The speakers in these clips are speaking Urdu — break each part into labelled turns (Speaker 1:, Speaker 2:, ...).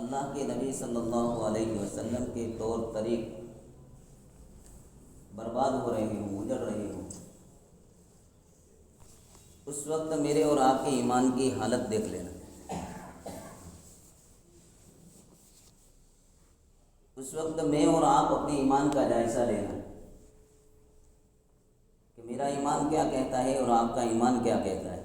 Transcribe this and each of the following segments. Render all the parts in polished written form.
Speaker 1: اللہ کے نبی صلی اللہ علیہ وسلم کے طور طریق برباد ہو رہے ہوں، اجڑ رہے ہوں، اس وقت میرے اور آپ کے ایمان کی حالت دیکھ لینا۔ اس وقت میں اور آپ اپنے ایمان کا جائزہ لینا کہ میرا ایمان کیا کہتا ہے اور آپ کا ایمان کیا کہتا ہے۔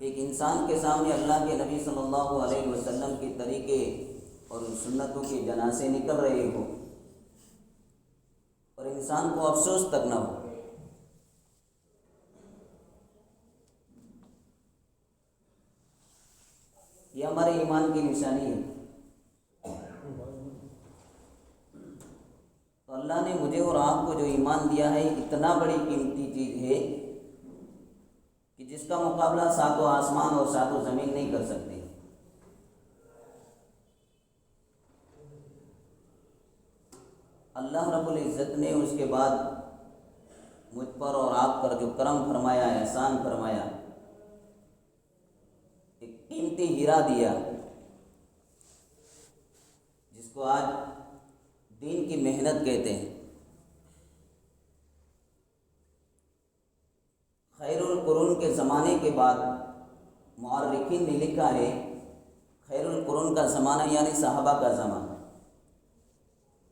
Speaker 1: ایک انسان کے سامنے اللہ کے نبی صلی اللہ علیہ وسلم کے طریقے اور سنتوں کے جنازے نکل رہے ہو اور انسان کو افسوس تک نہ ہو، یہ ہمارے ایمان کی نشانی ہے۔ تو اللہ نے مجھے اور آپ کو جو ایمان دیا ہے اتنا بڑی قیمتی چیز ہے کہ جس کا مقابلہ ساتوں آسمان اور ساتوں زمین نہیں کر سکتے۔ اللہ رب العزت نے اس کے بعد مجھ پر اور آپ پر جو کرم فرمایا، احسان فرمایا، ایک قیمتی ہیرا دیا جس کو آج دین کی محنت کہتے ہیں۔ خیر القرون کے زمانے کے بعد مورخین نے لکھا ہے، خیر القرون کا زمانہ یعنی صحابہ کا زمانہ۔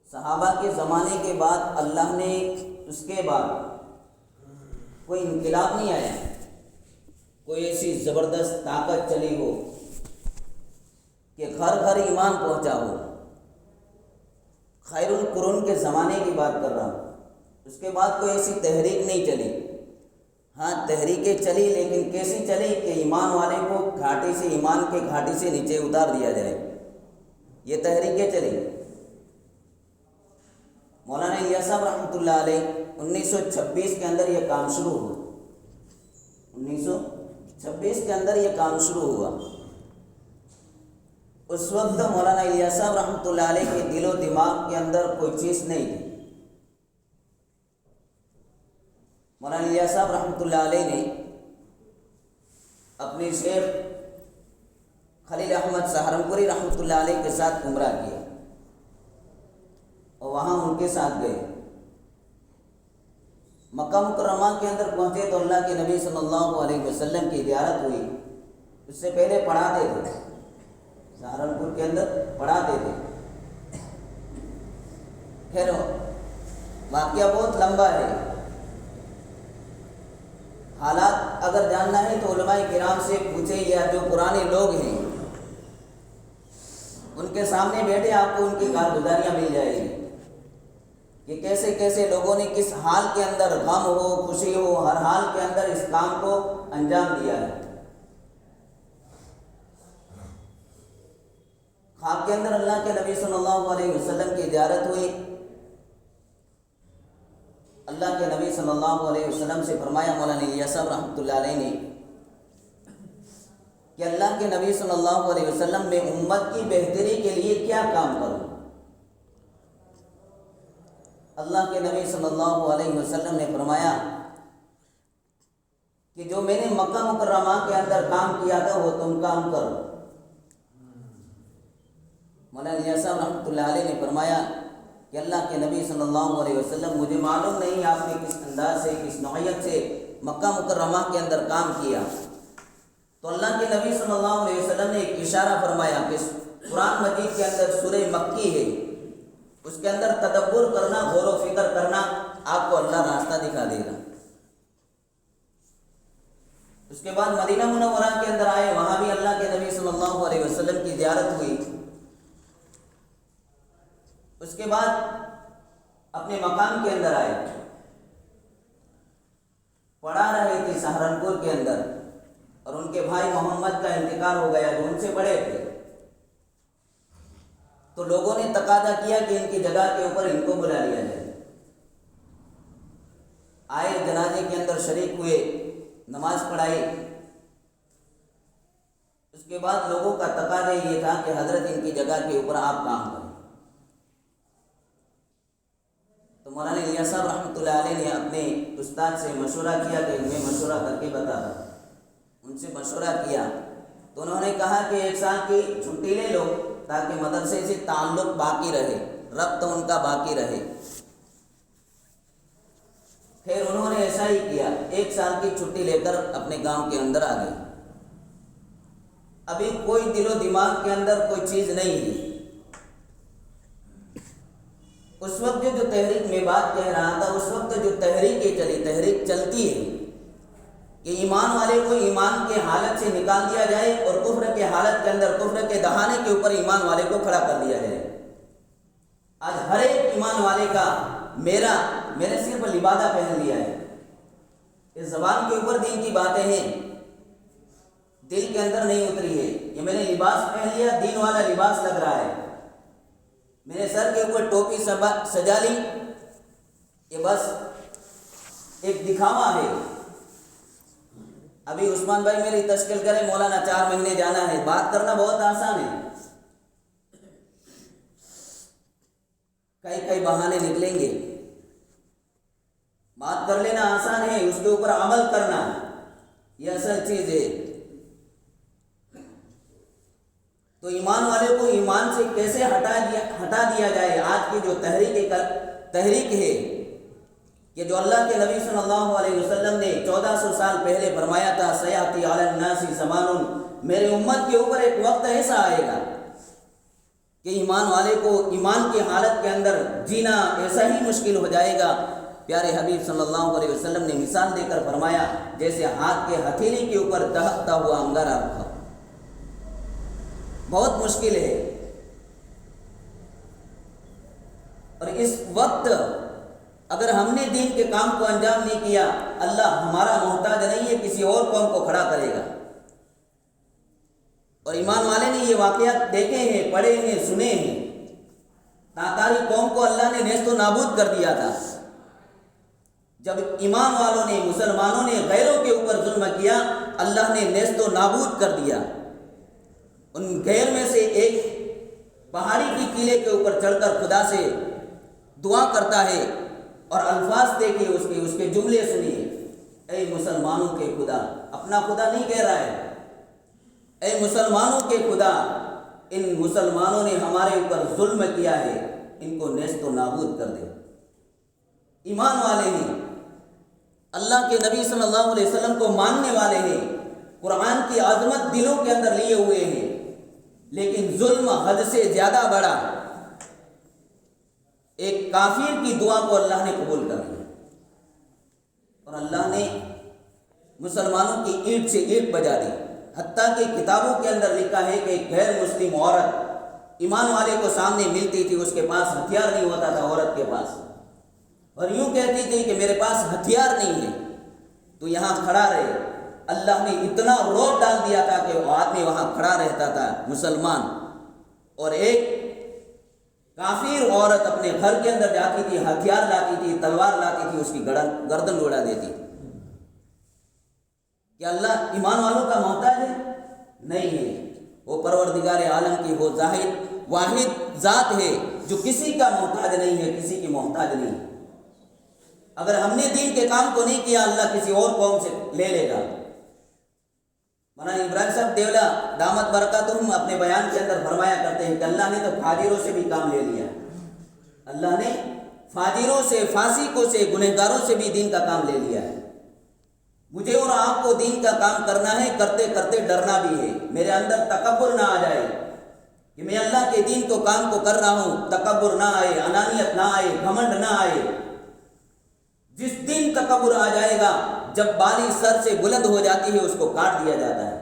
Speaker 1: صحابہ کے زمانے کے بعد اللہ نے اس کے بعد کوئی انقلاب نہیں آیا، کوئی ایسی زبردست طاقت چلی ہو کہ گھر گھر ایمان پہنچا ہو۔ خیر القرون کے زمانے کی بات کر رہا ہوں۔ اس کے بعد کوئی ایسی تحریک نہیں چلی۔ ہاں تحریکیں چلی، لیکن کیسی چلی کہ ایمان والے کو گھاٹی سے، ایمان کے گھاٹی سے نیچے اتار دیا جائے، یہ تحریکیں چلی۔ مولانا الیاس صاحب رحمۃ اللہ علیہ 1926 کے اندر یہ کام شروع ہوا، 1926 کے اندر یہ کام شروع ہوا۔ اس وقت مولانا الیاس صاحب رحمۃ اللہ علیہ کے دل و دماغ کے اندر کوئی چیز نہیں تھی۔ مولانا الیاس صاحب رحمۃ اللہ علیہ نے اپنے شیخ خلیل احمد سہارنپوری رحمۃ اللہ علیہ کے ساتھ عمرہ کیا اور وہاں ان کے ساتھ گئے۔ مکہ مکرمہ کے اندر پہنچے تو اللہ کے نبی صلی اللہ علیہ وسلم کی زیارت ہوئی۔ اس سے پہلے پڑھاتے تھے، سہارنپور کے اندر پڑھاتے تھے۔ پھر واقعہ بہت لمبا ہے، حالات اگر جاننا ہے تو علماء کرام سے پوچھیں، یا جو پرانے لوگ ہیں ان کے سامنے بیٹھے، آپ کو ان کی کارگزاریاں مل جائے گی کہ کیسے کیسے لوگوں نے کس حال کے اندر، غم ہو خوشی ہو، ہر حال کے اندر اس کام کو انجام دیا ہے۔ خواب کے اندر اللہ کے نبی صلی اللہ علیہ وسلم کی زیارت ہوئی۔ اللہ کے نبی صلی اللہ علیہ وسلم سے فرمایا مولانا الیاس صاحب رحمۃ اللہ علیہ نے کہ اللہ کے نبی صلی اللہ علیہ وسلم میں امت کی بہتری کے لیے کیا کام کروں۔ اللہ کے نبی صلی اللہ علیہ وسلم نے فرمایا کہ جو میں نے مکہ مکرمہ کے اندر کام کیا تھا وہ تم کام کرو۔ مولانا الیاس صاحب رحمۃ اللہ علیہ نے فرمایا کہ اللہ کے نبی صلی اللہ علیہ وسلم مجھے معلوم نہیں آپ نے کس انداز سے، کس نوعیت سے مکہ مکرمہ کے اندر کام کیا۔ تو اللہ کے نبی صلی اللہ علیہ وسلم نے ایک اشارہ فرمایا کہ قرآن مجید کے اندر سورہ مکی ہے، اس کے اندر تدبر کرنا، غور و فکر کرنا، آپ کو اللہ راستہ دکھا دے گا۔ اس کے بعد مدینہ منورہ کے اندر آئے، وہاں بھی اللہ کے نبی صلی اللہ علیہ وسلم کی زیارت ہوئی۔ اس کے بعد اپنے مقام کے اندر آئے، پڑھا رہے تھے سہارنپور کے اندر، اور ان کے بھائی محمد کا انتقال ہو گیا جو ان سے بڑے تھے۔ تو لوگوں نے تقاضا کیا کہ ان کی جگہ کے اوپر ان کو بلا لیا جائے۔ آئے، جنازے کے اندر شریک ہوئے، نماز پڑھائی۔ اس کے بعد لوگوں کا تقاضا یہ تھا کہ حضرت ان کی جگہ کے اوپر آپ کام کریں۔ تو مولانا الیاس صاحب رحمۃ اللہ علیہ نے اپنے استاد سے مشورہ کیا کہ میں مشورہ کر کے بتا دوں۔ ان سے مشورہ کیا تو انہوں نے کہا کہ 1 سال کی چھٹی لے لو تاکہ مدرسے سے تعلق باقی رہے، ربط ان کا باقی رہے۔ پھر انہوں نے ایسا ہی کیا، 1 سال کی چھٹی لے کر اپنے گاؤں کے اندر آ گئے۔ ابھی کوئی دل و دماغ کے اندر کوئی چیز نہیں تھی۔ اس وقت جو تحریک میں بات کہہ رہا تھا، اس وقت جو تحریک چلتی ہے کہ ایمان والے کو ایمان کے حالت سے نکال دیا جائے اور کفر کے حالت کے اندر کفر کے دہانے کے اوپر ایمان والے کو کھڑا کر دیا جائے۔ آج ہر ایک ایمان والے کا میں نے صرف لبادہ پہن لیا ہے، اس زبان کے اوپر دین کی باتیں ہیں، دل کے اندر نہیں اتری ہے۔ یہ میں نے لباس پہن لیا، دین والا لباس لگ رہا ہے، میں نے سر کے اوپر ٹوپی سجا لی، یہ بس ایک دکھاوا ہے۔ ابھی عثمان بھائی میری تشکیل کرے، مولانا 4 مہینے جانا ہے، بات کرنا بہت آسان ہے، کئی بہانے نکلیں گے، بات کر لینا آسان ہے، اس کے اوپر عمل کرنا یہ اصل چیز ہے۔ تو ایمان والے کو ایمان سے کیسے ہٹا دیا جائے؟ آج کی جو تحریک ہے کہ جو اللہ کے نبی صلی اللہ علیہ وسلم نے 1400 سال پہلے فرمایا تھا، سیاتی علی الناس زمان، میرے امت کے اوپر ایک وقت ایسا آئے گا کہ ایمان والے کو ایمان کی حالت کے اندر جینا ایسا ہی مشکل ہو جائے گا۔ پیارے حبیب صلی اللہ علیہ وسلم نے مثال دے کر فرمایا، جیسے ہاتھ کے ہتھیلی کے اوپر دہکتا ہوا انگارہ رکھا، بہت مشکل ہے۔ اور اس وقت اگر ہم نے دین کے کام کو انجام نہیں کیا، اللہ ہمارا محتاج نہیں ہے، کسی اور قوم کو کھڑا کرے گا۔ اور ایمان والے نے یہ واقعات دیکھے ہیں، پڑھے ہیں، سنے ہیں۔ تاتاری قوم کو اللہ نے نیست و نابود کر دیا تھا۔ جب ایمان والوں نے، مسلمانوں نے غیروں کے اوپر ظلم کیا، اللہ نے نیست و نابود کر دیا۔ ان غیر میں سے ایک پہاڑی کی ٹیلے کے اوپر چڑھ کر خدا سے دعا کرتا ہے اور الفاظ دیکھیں اس کے جملے سنیے، اے مسلمانوں کے خدا، اپنا خدا نہیں کہہ رہا ہے، اے مسلمانوں کے خدا، ان مسلمانوں نے ہمارے اوپر ظلم کیا ہے، ان کو نیست و نابود کر دے۔ ایمان والے ہیں، اللہ کے نبی صلی اللہ علیہ وسلم کو ماننے والے ہیں، قرآن کی عظمت دلوں کے اندر لیے ہوئے ہیں، لیکن ظلم حد سے زیادہ بڑا ایک کافر کی دعا کو اللہ نے قبول کر لیا، اور اللہ نے مسلمانوں کی اینٹ سے اینٹ بجا دی۔ حتیٰ کہ کتابوں کے اندر لکھا ہے کہ ایک غیر مسلم عورت ایمان والے کو سامنے ملتی تھی، اس کے پاس ہتھیار نہیں ہوتا تھا عورت کے پاس، اور یوں کہتی تھی کہ میرے پاس ہتھیار نہیں ہے، تو یہاں کھڑا رہے۔ اللہ نے اتنا روب ڈال دیا تھا کہ وہ آدمی وہاں کھڑا رہتا تھا مسلمان، اور ایک کافر عورت اپنے گھر کے اندر جاتی تھی، ہتھیار لاتی تھی، تلوار لاتی تھی، اس کی گردن اڑا دیتی۔ کیا اللہ ایمان والوں کا محتاج ہے؟ نہیں ہے، وہ پروردگار عالم کی وہ واحد ذات ہے جو کسی کا محتاج نہیں ہے، کسی کی محتاج نہیں ہے۔ اگر ہم نے دین کے کام کو نہیں کیا، اللہ کسی اور قوم سے لے لے گا۔ مولانا ابراہیم صاحب دیولا دامت برکاتہم اپنے بیان کے اندر فرمایا کرتے ہیں کہ اللہ نے تو فاجروں سے بھی کام لے لیا، اللہ نے فاجروں سے، فاسقوں سے، گنہگاروں سے بھی دین کا کام لے لیا ہے۔ مجھے اور آپ کو دین کا کام کرنا ہے، کرتے کرتے ڈرنا بھی ہے، میرے اندر تکبر نہ آ جائے کہ میں اللہ کے دین کو کام کو کر رہا ہوں، تکبر نہ آئے، انانیت نہ آئے، گھمنڈ نہ آئے۔ جس دن تکبر آ جائے گا، جب بالی سر سے بلند ہو جاتی ہے، اس کو کاٹ دیا جاتا ہے۔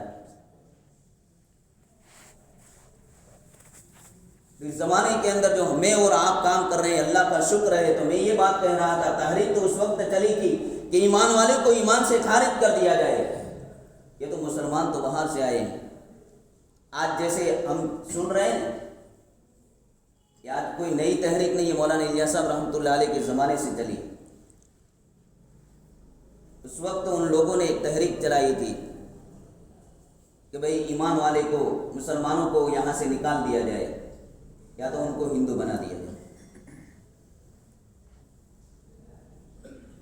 Speaker 1: اس زمانے کے اندر جو میں اور آپ کام کر رہے ہیں، اللہ کا شکر ہے۔ تو میں یہ بات کہہ رہا تھا، تحریک تو اس وقت چلی تھی کہ ایمان والے کو ایمان سے خارج کر دیا جائے۔ یہ تو مسلمان تو باہر سے آئے ہیں۔ آج جیسے ہم سن رہے ہیں کہ آج کوئی نئی تحریک نہیں ہے، مولانا الیاس صاحب رحمۃ اللہ علیہ کے زمانے سے چلی۔ اس وقت ان لوگوں نے ایک تحریک چلائی تھی کہ بھئی ایمان والے کو، مسلمانوں کو یہاں سے نکال دیا جائے، یا تو ان کو ہندو بنا دیا جائے۔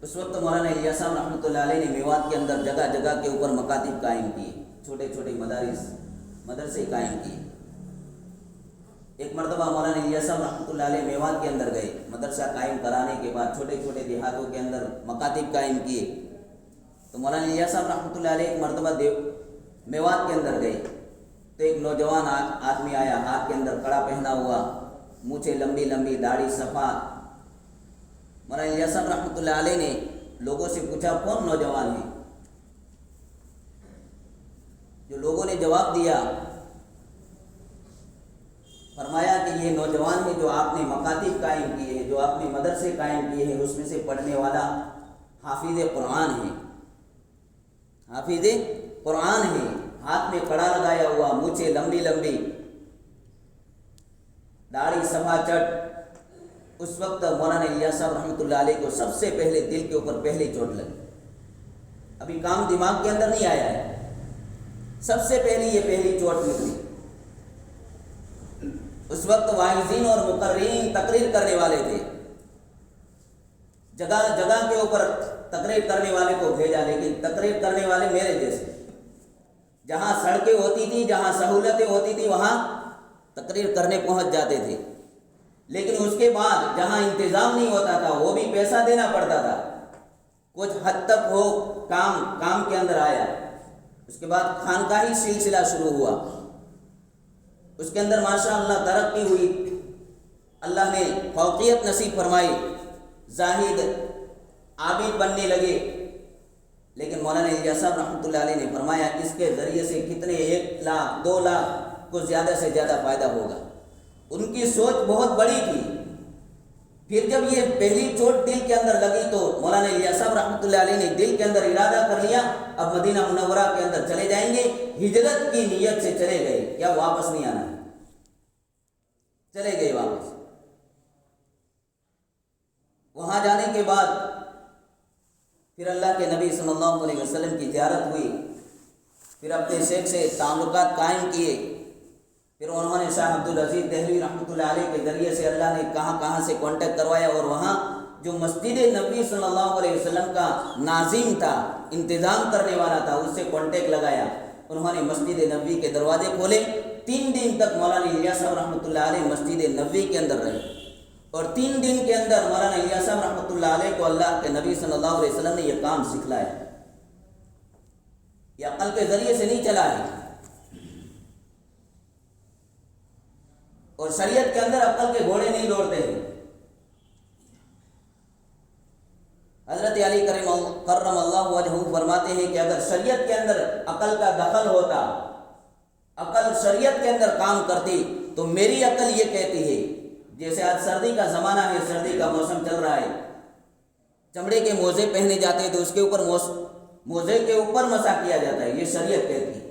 Speaker 1: اس وقت مولانا الیاس صاحب رحمۃ اللہ علیہ نے میوات کے اندر جگہ جگہ کے اوپر مکاتب قائم کیے، چھوٹے چھوٹے مدرسے قائم کیے۔ ایک مرتبہ مولانا الیاس صاحب رحمۃ اللہ علیہ میوات کے اندر گئے، مدرسہ قائم کرانے کے بعد چھوٹے چھوٹے دیہاتوں کے اندر مکاتب قائم کیے۔ تو مولانا الیاس صاحب رحمۃ اللہ علیہ ایک مرتبہ میوات کے اندر گئے تو ایک نوجوان آدمی آیا، ہاتھ کے اندر کڑا پہنا ہوا، مونچھیں لمبی لمبی، داڑھی صفا۔ مولانا الیاس صاحب رحمۃ اللہ علیہ نے لوگوں سے پوچھا کون نوجوان ہے؟ جو لوگوں نے جواب دیا، فرمایا کہ یہ نوجوان ہے جو آپ نے مکاتب قائم کیے ہیں، جو آپ نے مدرسے قائم کیے ہیں، اس میں سے پڑھنے والا حافظ قرآن ہے، حافظ قرآن ہے، ہاتھ میں کڑا لگایا ہوا، مونچھیں لمبی لمبی، داڑھی صفا چٹ۔ اس وقت مولانا الیاس صاحب رحمۃ اللہ علیہ کو سب سے پہلے دل کے اوپر پہلی چوٹ لگی۔ ابھی کام دماغ کے اندر نہیں آیا ہے، سب سے پہلی چوٹ نکلی۔ اس وقت واعظین اور مقررین تقریر کرنے والے تھے، جگہ جگہ کے اوپر تقریر کرنے والے کو بھیجا، لیکن تقریر کرنے والے میرے جیسے، جہاں سڑکیں ہوتی تھی، جہاں سہولتیں ہوتی تھی، وہاں تقریر کرنے پہنچ جاتے تھے، لیکن اس کے بعد جہاں انتظام نہیں ہوتا تھا وہ بھی پیسہ دینا پڑتا تھا، کچھ حد تک وہ کام کے اندر آیا۔ اس کے بعد خانقاہی سلسلہ شروع ہوا، اس کے اندر ماشاء اللہ ترقی ہوئی، اللہ نے فوقیت نصیب فرمائی، زاہد عابد بننے لگے۔ لیکن مولانا الیاس صاحب رحمۃ اللہ علیہ نے فرمایا اس کے ذریعے سے کتنے 1 لاکھ 2 لاکھ کو زیادہ سے زیادہ فائدہ ہوگا۔ ان کی سوچ بہت بڑی تھی۔ پھر جب یہ پہلی چوٹ دل کے اندر لگی تو مولانا الیاس صاحب رحمۃ اللہ علیہ نے دل کے اندر ارادہ کر لیا اب مدینہ منورہ کے اندر چلے جائیں گے، ہجرت کی نیت سے چلے گئے، یا واپس نہیں آنا، چلے گئے واپس۔ وہاں جانے کے بعد پھر اللہ کے نبی صلی اللہ علیہ وسلم کی زیارت ہوئی، پھر اپنے شیخ سے تعلقات قائم کیے، پھر انہوں نے شاہ عبدالعزیز دہلوی رحمۃ اللہ علیہ کے ذریعے سے اللہ نے کہاں سے کانٹیکٹ کروایا، اور وہاں جو مسجد نبوی صلی اللہ علیہ وسلم کا ناظم تھا، انتظام کرنے والا تھا، اس سے کانٹیکٹ لگایا۔ انہوں نے مسجد نبوی کے دروازے کھولے۔ 3 دن تک مولانا الیاس صاحب رحمۃ اللہ علیہ مسجد نبوی کے اندر رہے، اور 3 دن کے اندر مولانا الیاس صاحب رحمۃ اللہ علیہ کو اللہ کے نبی صلی اللہ علیہ وسلم نے یہ کام سکھلایا۔ یہ عقل کے ذریعے سے نہیں چلا ہے، اور شریعت کے اندر عقل کے گھوڑے نہیں دوڑتے ہیں۔ حضرت علی کرم اللہ وجہہ فرماتے ہیں کہ اگر شریعت کے اندر عقل کا دخل ہوتا، عقل شریعت کے اندر کام کرتی، تو میری عقل یہ کہتی ہے، جیسے آج سردی کا زمانہ ہے، سردی کا موسم چل رہا ہے، چمڑے کے موزے پہنے جاتے ہیں تو اس کے اوپر موزے کے اوپر مسح کیا جاتا ہے، یہ شریعت کہتی ہے۔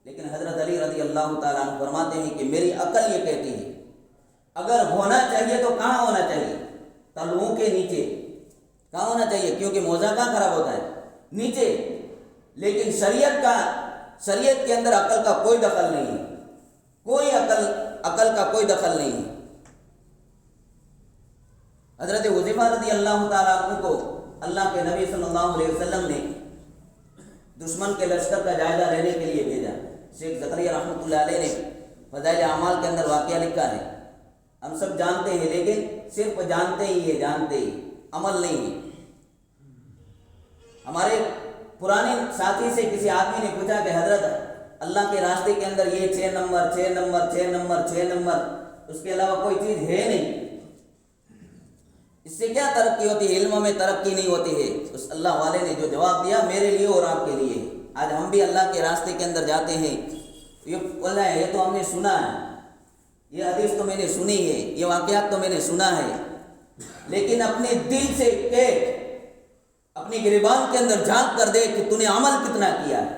Speaker 1: لیکن حضرت علی رضی اللہ تعالیٰ عنہ فرماتے ہیں کہ میری عقل یہ کہتی ہے اگر ہونا چاہیے تو کہاں ہونا چاہیے؟ تلوؤں کے نیچے۔ کہاں ہونا چاہیے؟ کیونکہ موزہ کہاں خراب ہوتا ہے؟ نیچے۔ لیکن شریعت کے اندر عقل کا کوئی دخل نہیں ہے، کوئی عقل کا کوئی دخل نہیں ہے۔ حضرت حذیفہ رضی اللہ تعالیٰ عنہ کو اللہ کے نبی صلی اللہ علیہ وسلم نے دشمن کے لشکر کا جائزہ لینے کے لیے بھیجا۔ شیخ زکریا رحمۃ اللہ علیہ نے فضائل اعمال کے اندر واقعہ لکھا ہے، ہم سب جانتے ہیں، لیکن صرف جانتے ہی عمل نہیں ہے۔ ہمارے پرانے ساتھی سے کسی آدمی نے پوچھا کہ حضرت اللہ کے راستے کے اندر یہ 6 نمبر 6 نمبر 6 نمبر 6 نمبر، اس کے علاوہ کوئی چیز ہے نہیں، اس سے کیا ترقی ہوتی ہے؟ علم میں ترقی نہیں ہوتی ہے۔ اس اللہ والے نے جو جواب دیا میرے لیے اور آپ کے لیے، آج ہم بھی اللہ کے راستے کے اندر جاتے ہیں، یہ بول رہا ہے یہ تو ہم نے سنا ہے، یہ حدیث تو میں نے سنی ہے، یہ واقعات تو میں نے سنا ہے، لیکن اپنے دل سے اپنی گریبان کے اندر جھانک کر دے کہ تو نے عمل کتنا کیا ہے۔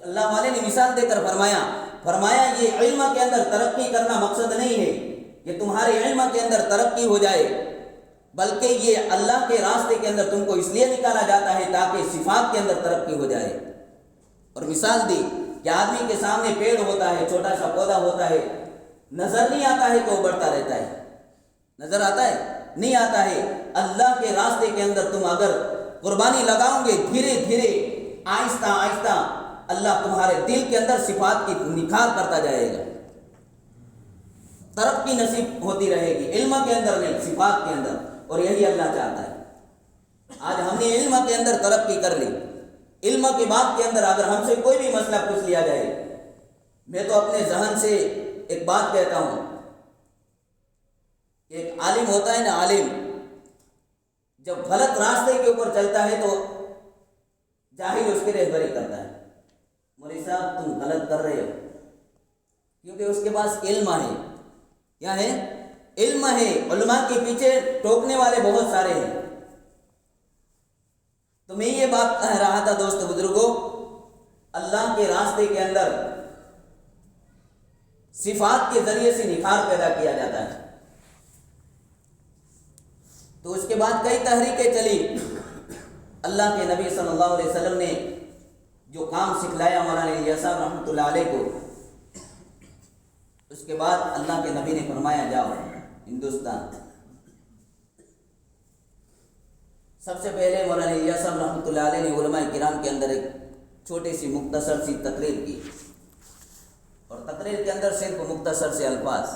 Speaker 1: اللہ والے نے مثال دے کر فرمایا یہ علم کے اندر ترقی کرنا مقصد نہیں ہے کہ تمہارے علم کے اندر ترقی ہو جائے، بلکہ یہ اللہ کے راستے کے اندر تم کو اس لیے نکالا جاتا ہے تاکہ صفات کے اندر ترقی ہو جائے۔ اور مثال دی کہ آدمی کے سامنے پیڑ ہوتا ہے، چھوٹا سا پودا ہوتا ہے، نظر نہیں آتا ہے تو وہ بڑھتا رہتا ہے، نظر آتا ہے نہیں آتا ہے، اللہ کے راستے کے اندر تم اگر قربانی لگاؤ گے، دھیرے دھیرے آہستہ آہستہ اللہ تمہارے دل کے اندر صفات کی نکھار کرتا جائے گا، ترقی نصیب ہوتی رہے گی، علم کے اندر نہیں، صفات کے اندر، اور یہی اللہ چاہتا ہے۔ آج ہم نے علم کے اندر ترقی کر لی، علم کی بات کے اندر اگر ہم سے کوئی بھی مسئلہ پوچھ لیا جائے، میں تو اپنے ذہن سے ایک بات کہتا ہوں، ایک عالم ہوتا ہے نا، عالم جب غلط راستے کے اوپر چلتا ہے تو جاہل اس کی رہبری کرتا ہے، مولوی صاحب تم غلط کر رہے ہو، کیونکہ اس کے پاس علم ہے۔ کیا ہے؟ علم ہے۔ علماء کے پیچھے ٹوکنے والے بہت سارے ہیں۔ تو میں یہ بات کہہ رہا تھا دوست بزرگوں، اللہ کے راستے کے اندر صفات کے ذریعے سے نکھار پیدا کیا جاتا ہے۔ تو اس کے بعد کئی تحریکیں چلی، اللہ کے نبی صلی اللہ علیہ وسلم نے جو کام سکھلایا مولانا الیاس صاحب رحمۃ اللہ علیہ کو، اس کے بعد اللہ کے نبی نے فرمایا جاؤ ہندوستان۔ سب سے پہلے مولانا الیاس صاحب رحمۃ اللہ علیہ نے علماء کرام کے اندر ایک چھوٹی سی مختصر سی تقریر کی، اور تقریر کے اندر صرف مختصر سے الفاظ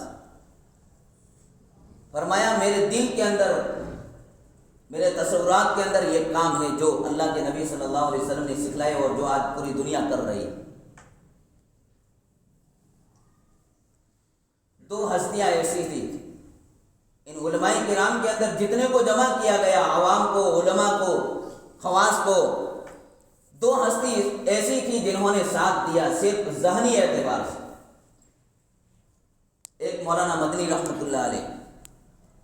Speaker 1: فرمایا، میرے دل کے اندر، میرے تصورات کے اندر یہ کام ہے جو اللہ کے نبی صلی اللہ علیہ وسلم نے سکھلائے اور جو آج پوری دنیا کر رہی ہے۔ دو ہستیاں ایسی تھی ان علماء کرام کے اندر، جتنے کو جمع کیا گیا، عوام کو، علماء کو، خواص کو، دو ہستی ایسی تھی جنہوں نے ساتھ دیا صرف ذہنی اعتبار سے۔ ایک مولانا مدنی رحمۃ اللہ علیہ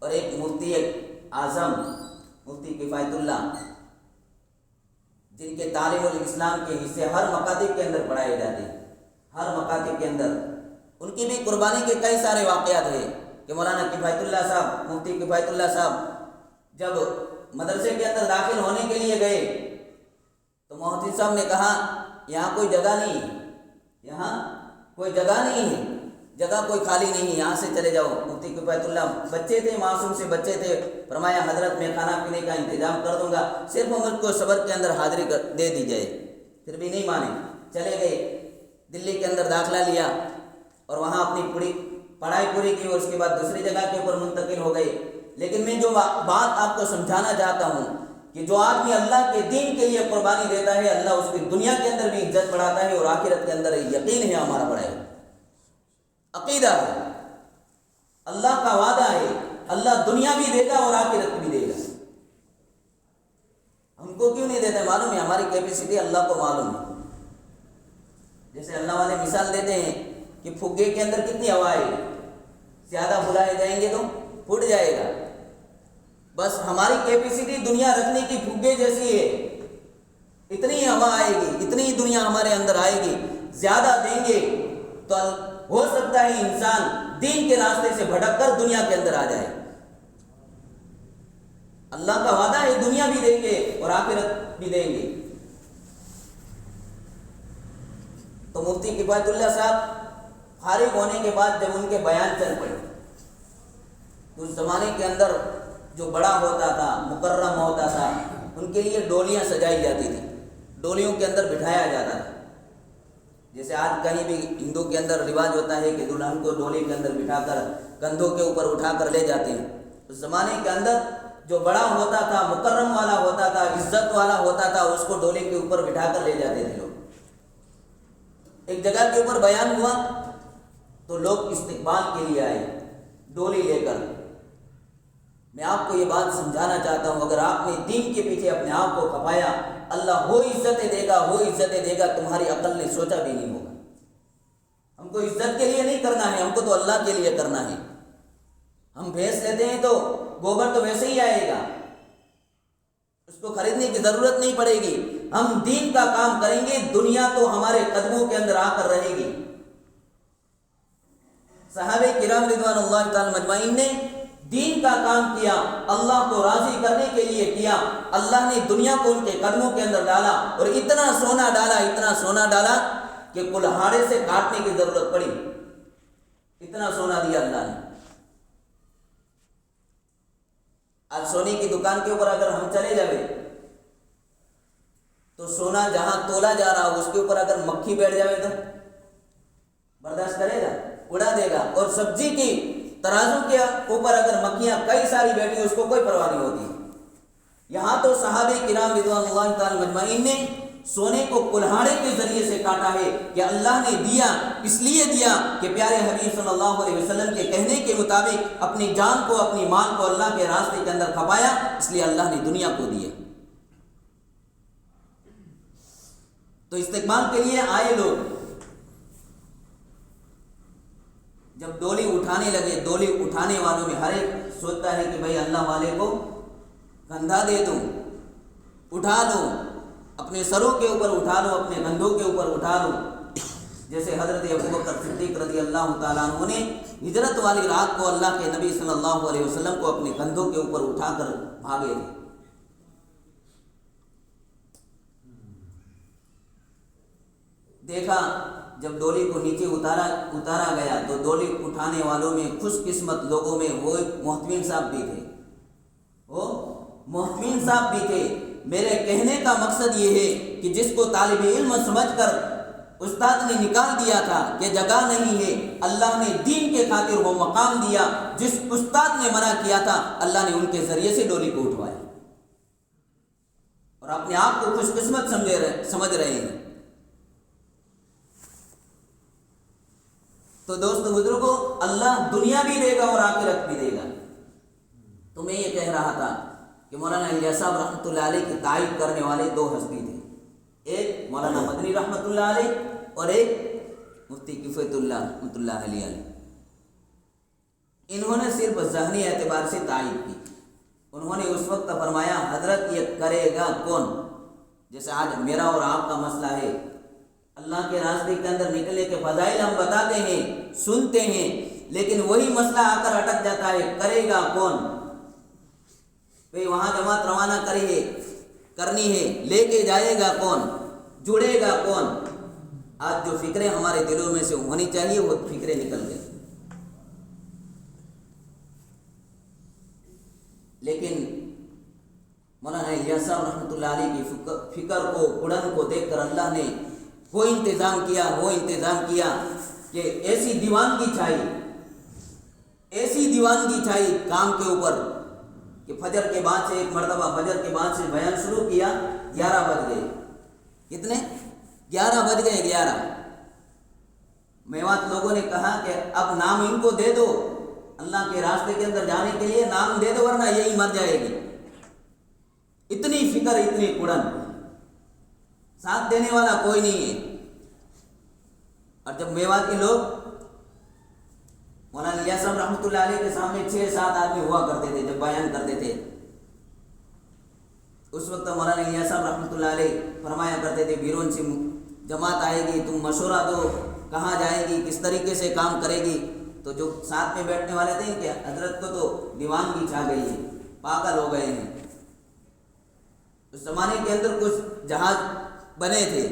Speaker 1: اور ایک مفتی اعظم مفتی کفایت اللہ، جن کے تعلیم الاسلام کے حصے ہر مکاتب کے اندر پڑھائے جاتے ہیں، ہر مکاتب کے اندر۔ ان کی بھی قربانی کے کئی سارے واقعات ہیں کہ مولانا کفایت اللہ صاحب، مفتی کفایت اللہ صاحب جب مدرسے کے اندر داخل ہونے کے لیے گئے تو محدث صاحب نے کہا یہاں کوئی جگہ نہیں ہے، یہاں کوئی جگہ نہیں ہے، جگہ کوئی خالی نہیں ہے، یہاں سے چلے جاؤ۔ مفتی کفایت اللہ بچے تھے، معصوم سے بچے تھے، فرمایا حضرت میں کھانا پینے کا انتظام کر دوں گا، صرف مجھ کو صبر کے اندر حاضری دے دی جائے۔ پھر بھی نہیں مانے، چلے گئے، دلی کے اندر داخلہ لیا اور وہاں اپنی پوری پڑھائی پوری کی، اور اس کے بعد دوسری جگہ کے اوپر منتقل ہو گئے۔ لیکن میں جو بات آپ کو سمجھانا چاہتا ہوں کہ جو آدمی اللہ کے دین کے لیے قربانی دیتا ہے، اللہ اس کی دنیا کے اندر بھی عزت بڑھاتا ہے اور آخرت کے اندر یقین ہے ہمارا بڑھائے گا، عقیدہ ہے، اللہ کا وعدہ ہے، اللہ دنیا بھی دے گا اور آخرت بھی دے گا۔ ہم کو کیوں نہیں دیتا؟ معلوم ہے، ہماری کیپیسٹی اللہ کو معلوم ہے۔ جیسے اللہ والے مثال دیتے ہیں کہ پھگے کے اندر کتنی ہوا ہے، زیادہ بلائے جائیں گے تو پھٹ جائے گا۔ بس ہماری کیپیسٹی دنیا رکھنے کی پھگے جیسی ہے، اتنی ہوا آئے گی، اتنی دنیا ہمارے اندر آئے گی، زیادہ دیں گے تو ہو سکتا ہے انسان دین کے راستے سے بھٹک کر دنیا کے اندر آ جائے۔ اللہ کا وعدہ ہے دنیا بھی دیں گے اور آخرت بھی دیں گے۔ تو مفتی کفایت اللہ صاحب فارغ ہونے کے بعد جب ان کے بیان چل پڑے تو اس زمانے کے اندر جو بڑا ہوتا تھا، مکرم ہوتا تھا، ان کے لیے ڈولیاں سجائی جاتی تھی، ڈولیوں کے اندر بٹھایا جاتا تھا۔ جیسے آج کہیں بھی ہندو کے اندر رواج ہوتا ہے کہ دلہن کو ڈولی کے اندر بٹھا کر کندھوں کے اوپر اٹھا کر لے جاتے ہیں۔ اس زمانے کے اندر جو بڑا ہوتا تھا، مکرم والا ہوتا تھا، عزت والا ہوتا تھا، اس کو ڈولی کے اوپر بٹھا کر لے جاتے تھے لوگ۔ ایک جگہ کے اوپر بیان ہوا تو لوگ استقبال کے لیے آئے ڈولی لے کر۔ میں آپ کو یہ بات سمجھانا چاہتا ہوں، اگر آپ نے دین کے پیچھے اپنے آپ کو کھپایا، اللہ وہ عزتیں دے گا، وہ عزتیں دے گا تمہاری عقل نے سوچا بھی نہیں ہوگا۔ ہم کو عزت کے لیے نہیں کرنا ہے، ہم کو تو اللہ کے لیے کرنا ہے۔ ہم بھینس لیتے ہیں تو گوبر تو ویسے ہی آئے گا، اس کو خریدنے کی ضرورت نہیں پڑے گی۔ ہم دین کا کام کریں گے، دنیا تو ہمارے قدموں کے اندر آ کر رہے گی۔ صحابہ کرام رضوان اللہ تعالی مجمعین نے دین کا کام کیا، اللہ کو راضی کرنے کے لیے کیا۔ اللہ نے دنیا کو ان کے قدموں کے اندر ڈالا اور اتنا سونا ڈالا، اتنا سونا ڈالا کہ کلہاڑے سے کاٹنے کی ضرورت پڑی، اتنا سونا دیا اللہ نے۔ آج سونے کی دکان کے اوپر اگر ہم چلے جائیں تو سونا جہاں تولا جا رہا ہو اس کے اوپر اگر مکھی بیٹھ جائے تو برداشت کرے گا؟ اڑا دے گا۔ اور سبزی کی ترازو کے اوپر اگر مکھیاں کئی ساری بیٹھی اس کو کوئی پرواہ نہیں ہوتی۔ یہاں تو صحابہ کرام رضوان اللہ تعالی مجمعین نے سونے کو کلہاڑے کے ذریعے سے کاٹا ہے کہ اللہ نے دیا، اس لیے دیا کہ پیارے حبیب صلی اللہ علیہ وسلم کے کہنے کے مطابق اپنی جان کو، اپنی مال کو اللہ کے راستے کے اندر کھپایا، اس لیے اللہ نے دنیا کو دیا۔ تو استقبال کے لیے آئے لوگ جب ڈولی اٹھانے لگے، ڈولی اٹھانے والوں میں ہر ایک سوچتا ہے کہ بھائی اللہ والے کو کندھا دے دوں، اٹھا دوں، اپنے سروں کے اوپر اٹھا لوں، اپنے کندھوں کے اوپر اٹھا لوں، جیسے حضرت ابوبکر صدیق رضی اللہ تعالیٰ عنہ نے ہجرت والی رات کو اللہ کے نبی صلی اللہ علیہ وسلم کو اپنے کندھوں کے اوپر اٹھا کر بھاگے تھے۔ دیکھا جب ڈولی کو نیچے اتارا گیا تو ڈولی اٹھانے والوں میں، خوش قسمت لوگوں میں وہ محتمین صاحب بھی تھے، وہ محتمین صاحب بھی تھے۔ میرے کہنے کا مقصد یہ ہے کہ جس کو طالب علم سمجھ کر استاد نے نکال دیا تھا کہ جگہ نہیں ہے، اللہ نے دین کے خاطر وہ مقام دیا۔ جس استاد نے منع کیا تھا اللہ نے ان کے ذریعے سے ڈولی کو اٹھوایا، اور اپنے آپ کو خوش قسمت سمجھ رہے ہیں۔ تو دوست بزرگوں، اللہ دنیا بھی دے گا اور آخرت بھی دے گا۔ تو میں یہ کہہ رہا تھا کہ مولانا الیاس صاحب رحمۃ اللہ علیہ کی تائید کرنے والے دو ہستی تھے، ایک مولانا مدنی رحمۃ اللہ علیہ اور ایک مفتی کفایت اللہ رحمۃ اللہ علیہ۔ انہوں نے صرف ذہنی اعتبار سے تائید کی۔ انہوں نے اس وقت فرمایا حضرت یہ کرے گا کون؟ جیسے آج میرا اور آپ کا مسئلہ ہے، اللہ کے راستے کے اندر نکلنے کے فضائل ہم بتاتے ہیں، سنتے ہیں، لیکن وہی مسئلہ آ کر اٹک جاتا ہے، کرے گا کون؟ بھئی وہاں جماعت روانہ کرنی ہے، لے کے جائے گا کون؟ جڑے گا کون؟ آج جو فکریں ہمارے دلوں میں سے ہونی چاہیے وہ فکریں نکل گئی، لیکن مولانا الیاس صاحب رحمۃ اللہ علیہ کی فکر کو، اڑن کو دیکھ کر اللہ نے وہ انتظام کیا کہ ایسی دیوانگی چھائی کام کے اوپر کہ فجر کے بعد سے ایک مرتبہ فجر کے بعد سے بیان شروع کیا، 11 بج گئے۔ کتنے؟ 11 بج گئے، 11۔ میوات لوگوں نے کہا کہ اب نام ان کو دے دو، اللہ کے راستے کے اندر جانے کے لیے نام دے دو ورنہ یہی مر جائے گی۔ اتنی فکر، اتنی کڑن، ساتھ دینے والا کوئی نہیں ہے۔ اور جب میواتی لوگ مولانا الیاس صاحب رحمۃ اللہ علیہ کے سامنے 6-7 آدمی ہوا کرتے تھے جب بیان کرتے تھے، اس وقت مولانا الیاس صاحب رحمۃ اللہ علیہ فرمایا کرتے تھے بیرون سے جماعت آئے گی، تم مشورہ دو کہاں جائے گی، کس طریقے سے کام کرے گی۔ تو جو ساتھ میں بیٹھنے والے تھے کہ حضرت کو تو دیوانگی چھا گئی ہے، پاگل ہو گئے ہیں۔ اس زمانے کے اندر کچھ جہاز بنے تھے،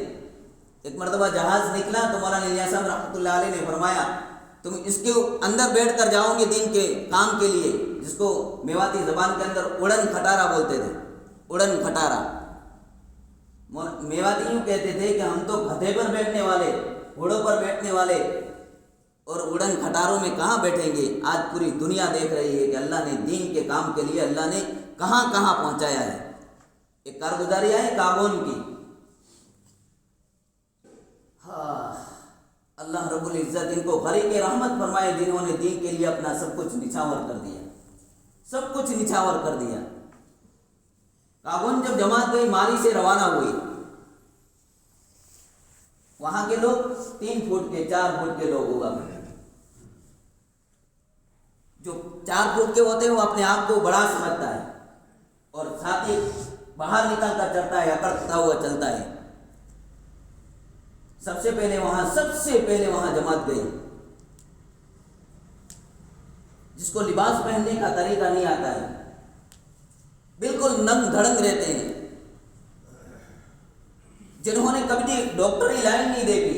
Speaker 1: ایک مرتبہ جہاز نکلا تو مولانا الیاس صاحب رحمۃ اللہ علیہ نے فرمایا تم اس کے اندر بیٹھ کر جاؤ گے دین کے کام کے لیے، جس کو میواتی زبان کے اندر اڑن کھٹارا بولتے تھے، اڑن کھٹارا۔ میواتی یوں کہتے تھے کہ ہم تو گدھے پر بیٹھنے والے، گھوڑوں پر بیٹھنے والے، اور اڑن کھٹاروں میں کہاں بیٹھیں گے۔ آج پوری دنیا دیکھ رہی ہے کہ اللہ نے دین کے کام کے لیے اللہ نے کہاں کہاں پہنچایا ہے۔ ایک کارگزاری آئی کابون کی، اللہ رب العزت ان کو غریق رحمت فرمائے جنہوں نے دین کے لیے اپنا سب کچھ نچھاور کر دیا۔ کابون جب جماعت گئی مالی سے روانہ ہوئی، وہاں کے لوگ 3 فٹ کے 4 فٹ کے لوگ ہوا کرتے، جو 4 فٹ کے ہوتے ہیں وہ اپنے آپ کو بڑا سمجھتا ہے اور ساتھ ہی باہر نکل کر چلتا ہے، اکڑتا ہوا چلتا ہے۔ سب سے پہلے وہاں جماعت گئی، جس کو لباس پہننے کا طریقہ نہیں آتا ہے، بالکل ننگ دھڑنگ رہتے ہیں، جنہوں نے کبھی ڈاکٹری لائن نہیں دیکھی،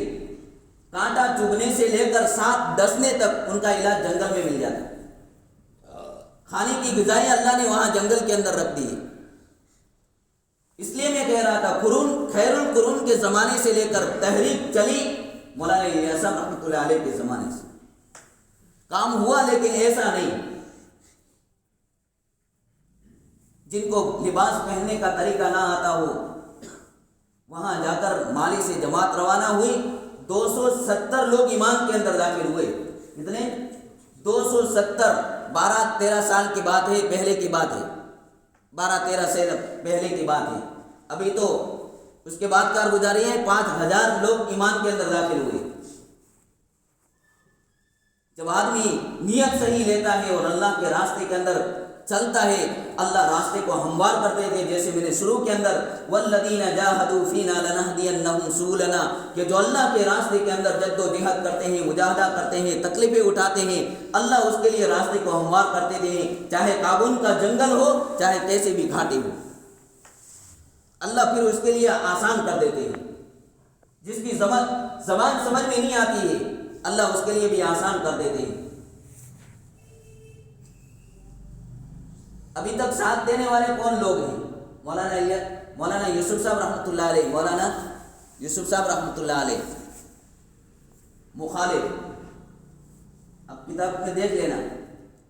Speaker 1: کانٹا چبھنے سے لے کر سانپ ڈسنے تک ان کا علاج جنگل میں مل جاتا ہے۔ کھانے کی غذائیں اللہ نے وہاں جنگل کے اندر رکھ دی. اس لیے میں کہہ رہا تھا خیر القرون کے زمانے سے لے کر تحریک چلی مولانا الیاس صاحب رحمۃ اللہ علیہ کے زمانے سے. کام ہوا لیکن ایسا نہیں. جن کو لباس پہننے کا طریقہ نہ آتا ہو وہاں جا کر مالی سے جماعت روانہ ہوئی. 270 لوگ ایمان کے اندر داخل ہوئے. کتنے؟ 270. 12-13 سال کی بات ہے، پہلے کی بات ہے. 12-13 سے پہلے کی بات ہے. ابھی تو اس کے بعد کارگزاری ہے 5000 لوگ ایمان کے اندر داخل ہوئے. جب آدمی نیت صحیح لیتا ہے اور اللہ کے راستے کے اندر چلتا ہے اللہ راستے کو ہموار کر دیتے. جیسے میں نے شروع کے اندر والذین جاہدوا فینا لنہدینہم سبلنا، کہ جو اللہ کے راستے کے اندر جد و جہد کرتے ہیں، مجاہدہ کرتے ہیں، تکلیفیں اٹھاتے ہیں، اللہ اس کے لیے راستے کو ہموار کرتے ہیں. چاہے کابل کا جنگل ہو، چاہے کیسے بھی گھاٹی ہو، اللہ پھر اس کے لیے آسان کر دیتے ہیں. جس کی زبان سمجھ میں نہیں آتی ہے اللہ اس کے لیے بھی آسان کر دیتے ہیں. ابھی تک ساتھ دینے والے کون لوگ ہیں؟ مولانا یوسف صاحب رحمۃ اللہ علیہ. مولانا یوسف صاحب رحمۃ اللہ علیہ مخالف. اب کتاب میں دیکھ لینا.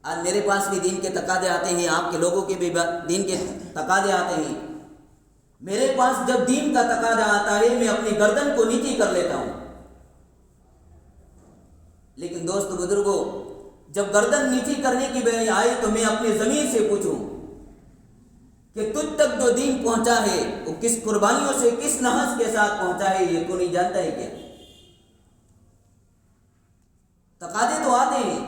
Speaker 1: آج میرے پاس بھی دین کے تقاضے آتے ہیں، آپ کے لوگوں کے بھی دین کے تقاضے آتے ہیں. میرے پاس جب دین کا تقاضا آتا ہے میں اپنی گردن کو نیچی کر لیتا ہوں. لیکن دوست بزرگوں، جب گردن نیچی کرنے کی باری آئی تو میں اپنے ضمیر سے پوچھوں کہ تجھ تک جو دین پہنچا ہے وہ کس قربانیوں سے، کس نحس کے ساتھ پہنچا ہے، یہ تو نہیں جانتا ہے کیا؟ تقاضے تو آتے ہیں.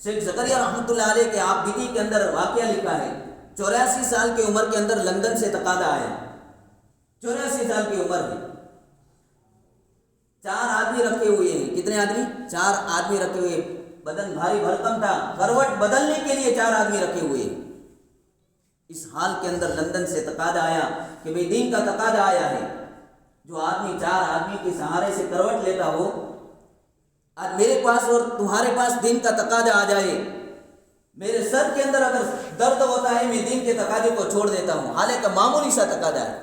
Speaker 1: شیخ زکریا رحمۃ اللہ علیہ کے آپ بیتی کے اندر واقعہ لکھا ہے. 84 سال کی عمر کے اندر لندن سے تقاضا آیا. 84 سال کی عمر میں 4 آدمی رکھے ہوئے ہیں. کتنے آدمی؟ 4 آدمی رکھے ہوئے. بدن بھاری بھرکم تھا، کروٹ بدلنے کے لیے 4 آدمی رکھے ہوئے. اس حال کے اندر لندن سے تقاضا آیا کہ بھئی دین کا تقاضا آیا ہے. جو آدمی 4 آدمی کے سہارے سے کروٹ لیتا ہو، آج میرے پاس اور تمہارے پاس دین کا تقاضا آ جائے، میرے سر کے اندر اگر درد ہوتا ہے میں دین کے تقاضے کو چھوڑ دیتا ہوں. حالانکہ معمولی سا تقاضا ہے،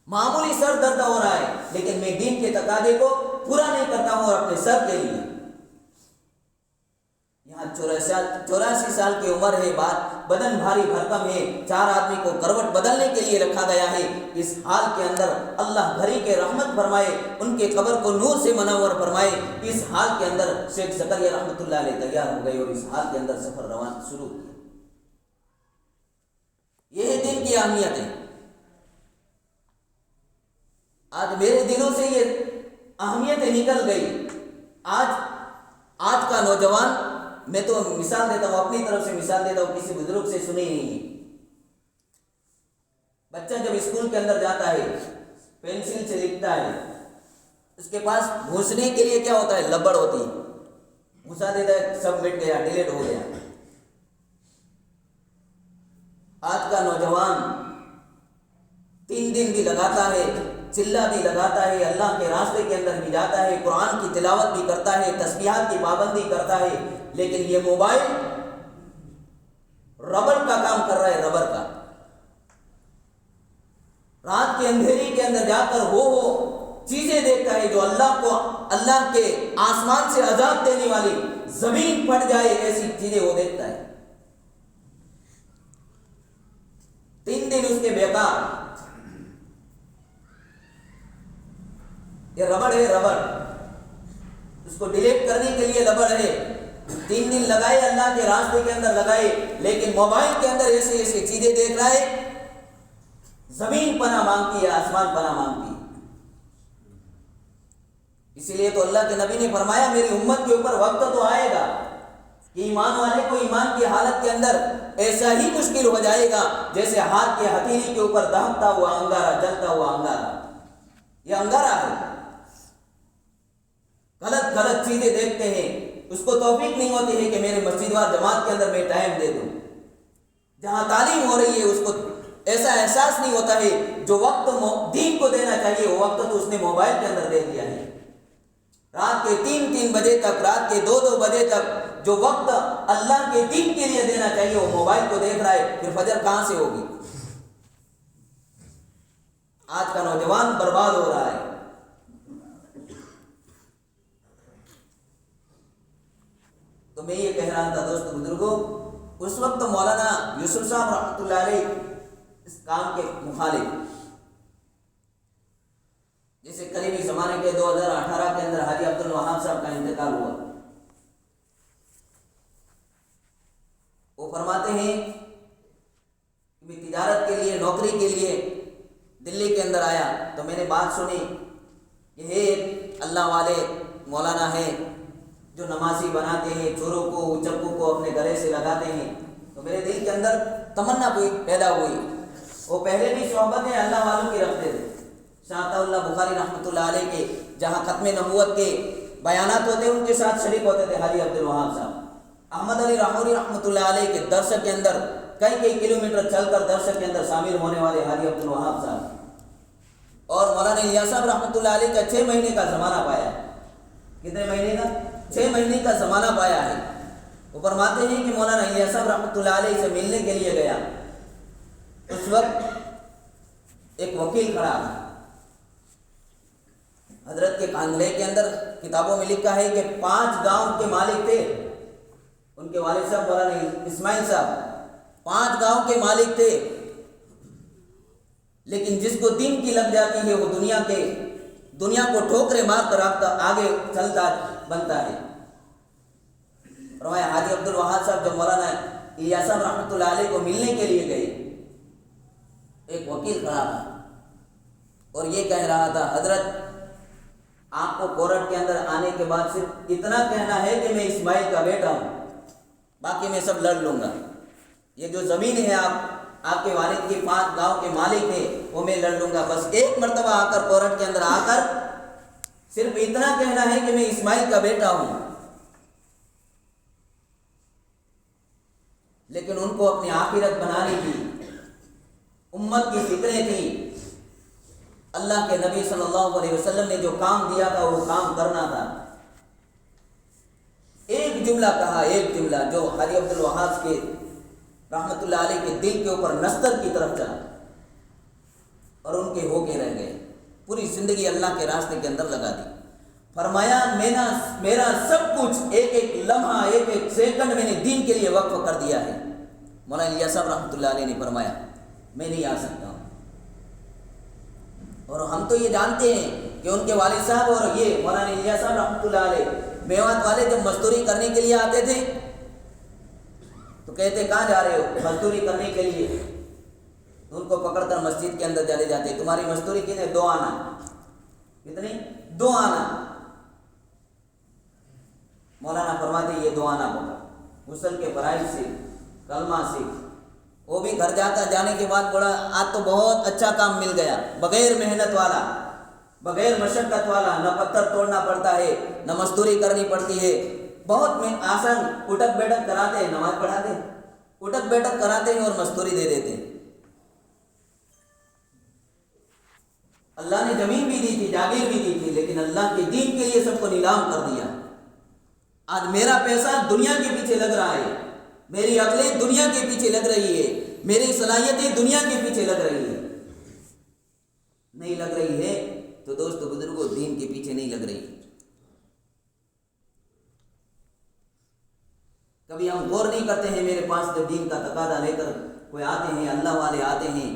Speaker 1: معمولی سر درد ہو رہا ہے، لیکن میں دین کے تقاضے کو پورا نہیں کرتا ہوں اور اپنے سر کے لیے. یہاں 84 سال کی عمر ہے، بات بدن بھاری بھرکم ہے، 4 آدمی کو کروٹ بدلنے کے لیے رکھا گیا ہے. اس حال کے اندر اللہ گھری کے رحمت فرمائے، ان کے قبر کو نور سے منور فرمائے. اس حال کے اندر شیخ زکریا رحمۃ اللہ علیہ تیار ہو گئے اور اس حال کے اندر سفر روان شروع کیا. یہ دین کی اہمیت ہے. آج میرے دلوں سے یہ اہمیتیں نکل گئی. آج کا نوجوان، میں تو مثال دیتا ہوں، اپنی طرف سے مثال دیتا ہوں، کسی بزرگ سے سنی نہیں ہے. بچہ جب اسکول کے اندر جاتا ہے پینسل سے لکھتا ہے، اس کے پاس گھسنے کے لیے کیا ہوتا ہے؟ لبڑ ہوتی ہے. گھسا دیتا ہے، سب مٹ گیا، ڈیلیٹ ہو گیا. آج کا نوجوان 3 دن بھی لگاتا ہے، چلا بھی لگاتا ہے، اللہ کے راستے کے اندر بھی جاتا ہے، قرآن کی تلاوت بھی کرتا ہے، تسبیحات کی پابندی کرتا ہے، لیکن یہ موبائل ربڑ کا کام کر رہا ہے، ربڑ کا. رات کے اندھیری کے اندر جا کر وہ چیزیں دیکھتا ہے جو اللہ کے آسمان سے عذاب دینے والی، زمین پھٹ جائے ایسی چیزیں وہ دیکھتا ہے. 3 دن اس کے بیکار. یہ ربڑ ہے، ربڑ اس کو ڈیلیٹ کرنے کے لیے ربڑ ہے. 3 دن لگائے اللہ کے راستے کے اندر لگائے، لیکن موبائل کے اندر ایسی چیزیں دیکھ رہا ہے، زمین پناہ مانگتی ہے، آسمان پناہ مانگتی ہے. اسی لیے تو اللہ کے نبی نے فرمایا میری امت کے اوپر وقت تو آئے گا کہ ایمان والے کو ایمان کی حالت کے اندر ایسا ہی مشکل ہو جائے گا جیسے ہاتھ کے ہتھیلی کے اوپر دہکتا ہوا انگارہ، جلتا ہوا انگارہ. یہ انگارہ ہے. غلط چیزیں دیکھتے ہیں، اس کو توفیق نہیں ہوتی ہے کہ میرے مسجد وار جماعت کے اندر میں ٹائم دے دوں. جہاں تعلیم ہو رہی ہے اس کو ایسا احساس نہیں ہوتا ہے جو وقت دین کو دینا چاہیے وہ وقت تو اس نے موبائل کے اندر دے دیا ہے. رات کے 3 بجے تک، رات کے 2 بجے تک جو وقت اللہ کے دین کے لیے دینا چاہیے وہ موبائل کو دیکھ رہا ہے، پھر فجر کہاں سے ہوگی؟ آج کا نوجوان برباد ہو رہا ہے۔ تو میں یہ کہہ رہا تھا دوست بزرگوں، اس وقت مولانا یوسف صاحب رحمۃ اللہ علیہ اس کام کے مخالف، جیسے قریبی زمانے کے 2018 کے اندر حاجی عبد الوہاب صاحب کا انتقال ہوا، وہ فرماتے ہیں کہ میں تجارت کے لیے، نوکری کے لیے دلی کے اندر آیا تو میں نے بات سنی کہ ایک اللہ والے مولانا ہے جو نمازی بناتے ہیں، چوروں کو چپو کو اپنے گلے سے لگاتے ہیں، تو میرے دل کے اندر تمنا پیدا ہوئی۔ وہ پہلے بھی صحبت اللہ والوں کی رکھتے تھے، شاہ اللہ بخاری رحمۃ اللہ علیہ کے جہاں ختم نبوت کے بیانات ہوتے ان کے ساتھ شریک ہوتے تھے حاجی عبد الوہاب صاحب۔ احمد علی راہوری رحمۃ اللہ علیہ کے درس کے اندر کئی کلومیٹر چل کر درس کے اندر شامل ہونے والے حاجی عبد الوہاب صاحب، اور مولانا الیاس صاحب رحمۃ اللہ علیہ کا 6 مہینے کا زمانہ پایا ہے۔ کتنے مہینے کا؟ 6 مہینے کا زمانہ پایا ہے۔ وہ فرماتے ہیں کہ مولانا الیاس صاحب رحمۃ اللہ علیہ سے ملنے کے لیے گیا، اس وقت ایک وکیل کھڑا تھا۔ حضرت کے کانگلے کے اندر کتابوں میں لکھا ہے کہ 5 گاؤں کے مالک تھے، ان کے والد صاحب مولانا اسماعیل صاحب 5 گاؤں کے مالک تھے، لیکن جس کو دین کی لگ جاتی ہے وہ دنیا کو ٹھوکرے مار کر آگے چلتا بنتا ہے۔ فرمایا حاجی عبد الوہاب صاحب جب مولانا الیاس صاحب رحمۃ اللہ علیہ کو ملنے کے لیے گئے، ایک وکیل کھڑا تھا اور یہ کہہ رہا تھا حضرت آپ کو کورٹ کے اندر آنے کے بعد صرف اتنا کہنا ہے کہ میں اسماعیل کا بیٹا ہوں، باقی میں سب لڑ لوں گا۔ یہ جو زمین ہے آپ کے والد کی 5 گاؤں کے مالک ہیں وہ میں لڑ لوں گا، بس ایک مرتبہ آ کر کورٹ کے اندر آ کر صرف اتنا کہنا ہے کہ میں اسماعیل کا بیٹا ہوں۔ لیکن ان کو اپنی آخرت بنانے کی، امت کی فکریں تھیں، اللہ کے نبی صلی اللہ علیہ وسلم نے جو کام دیا تھا وہ کام کرنا تھا۔ ایک جملہ کہا، ایک جملہ جو حاجی عبد الوہاب کے رحمۃ اللہ علیہ کے دل کے اوپر نستر کی طرف چلا اور ان کے ہو کے رہ گئے، پوری زندگی اللہ کے راستے کے اندر لگا دی۔ فرمایا میرا سب کچھ، ایک لمحہ، ایک سیکنڈ میں نے دین کے لیے وقف کر دیا ہے۔ مولانا الیاس صاحب رحمۃ اللہ علیہ نے فرمایا میں نہیں آ سکتا ہوں، اور ہم تو یہ جانتے ہیں کہ ان کے والد صاحب اور یہ مولانا الیاس صاحب رحمۃ اللہ علیہ میوات والے جب مزدوری کرنے کے لیے آتے تھے تو کہتے کہاں جا رہے ہو؟ مزدوری کرنے کے لیے۔ ان کو پکڑ کر مسجد کے اندر چلے جاتے، تمہاری مزدوری کتنے؟ 2 آنا۔ کتنی؟ 2 آنا۔ مولانا فرماتے یہ 2 آنا ہوگا، غسل کے فرائض سے، کلمہ سے۔ وہ بھی گھر جانے کے بعد بولا آج تو بہت اچھا کام مل گیا، بغیر محنت والا، بغیر مشقت والا، نہ پتھر توڑنا پڑتا ہے، نہ مزدوری کرنی پڑتی ہے، بہت آسان، اٹک بیٹھک کراتے ہیں، نماز پڑھاتے ہیں، اٹک بیٹھک کراتے ہیں اور مزدوری دے دیتے ہیں۔ اللہ نے زمین بھی دی تھی، جاگیر بھی دی تھی، لیکن اللہ کے دین کے لیے سب کو نیلام کر دیا۔ آج میرا پیسہ دنیا کے پیچھے لگ رہا ہے، میری عقلیں دنیا کے پیچھے لگ رہی ہے، میری صلاحیتیں دنیا کے پیچھے لگ رہی ہے۔ نہیں لگ رہی ہے تو دوستو بزرگوں دین کے پیچھے نہیں لگ رہی۔ کبھی ہم غور نہیں کرتے ہیں، میرے پاس جب دین کا تقاضا لے کر کوئی آتے ہیں، اللہ والے آتے ہیں،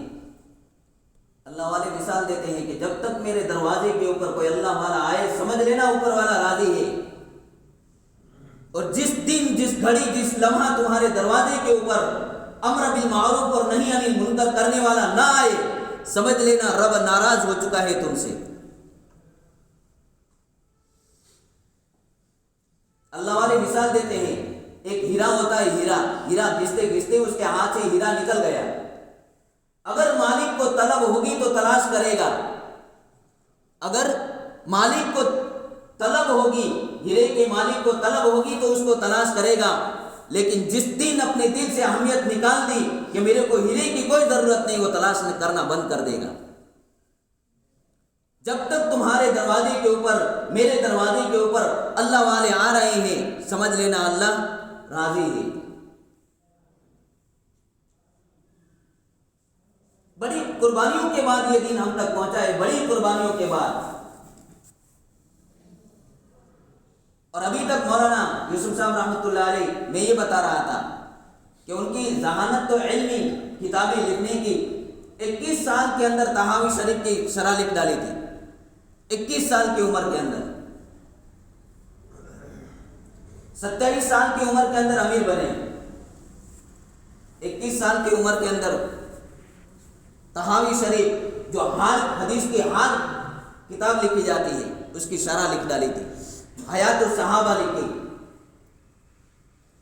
Speaker 1: اللہ والے مثال دیتے ہیں کہ جب تک میرے دروازے کے اوپر کوئی اللہ والا آئے سمجھ لینا اوپر والا راضی ہے، اور جس دن، جس گھڑی، جس لمحہ تمہارے دروازے کے اوپر امر بالمعروف اور نہی عن المنکر کرنے والا نہ آئے سمجھ لینا رب ناراض ہو چکا ہے تم سے۔ اللہ والے مثال دیتے ہیں، ایک ہیرا ہوتا ہے، ہیرا گھستے گھستے اس کے ہاتھ سے ہیرا نکل گیا، اگر مالک کو طلب ہوگی تو تلاش کرے گا، اگر مالک کو طلب ہوگی، ہیرے کے مالک کو طلب ہوگی تو اس کو تلاش کرے گا، لیکن جس دن اپنے دل سے اہمیت نکال دی کہ میرے کو ہیرے کی کوئی ضرورت نہیں، وہ تلاش کرنا بند کر دے گا۔ جب تک تمہارے دروازے کے اوپر، میرے دروازے کے اوپر اللہ والے آ رہے ہیں، سمجھ لینا اللہ راضی ہے۔ بڑی قربانیوں کے بعد یہ دین ہم تک پہنچا ہے، بڑی قربانیوں کے بعد۔ اور ابھی تک مولانا یوسف صاحب رحمۃ اللہ علیہ میں یہ بتا رہا تھا کہ ان کی ذہانت تو علمی کتابیں لکھنے کی 21 سال کے اندر تحاوی شریف کی شرح لکھ ڈالی تھی، 21 سال کی عمر کے اندر، 27 سال کی عمر کے اندر امیر بنے، 21 سال کی عمر کے اندر تحاوی شریف جو ہر حدیث کی ہر کتاب لکھی جاتی ہے اس کی شرح لکھ ڈالی تھی، حیات الصحابہ لکھی،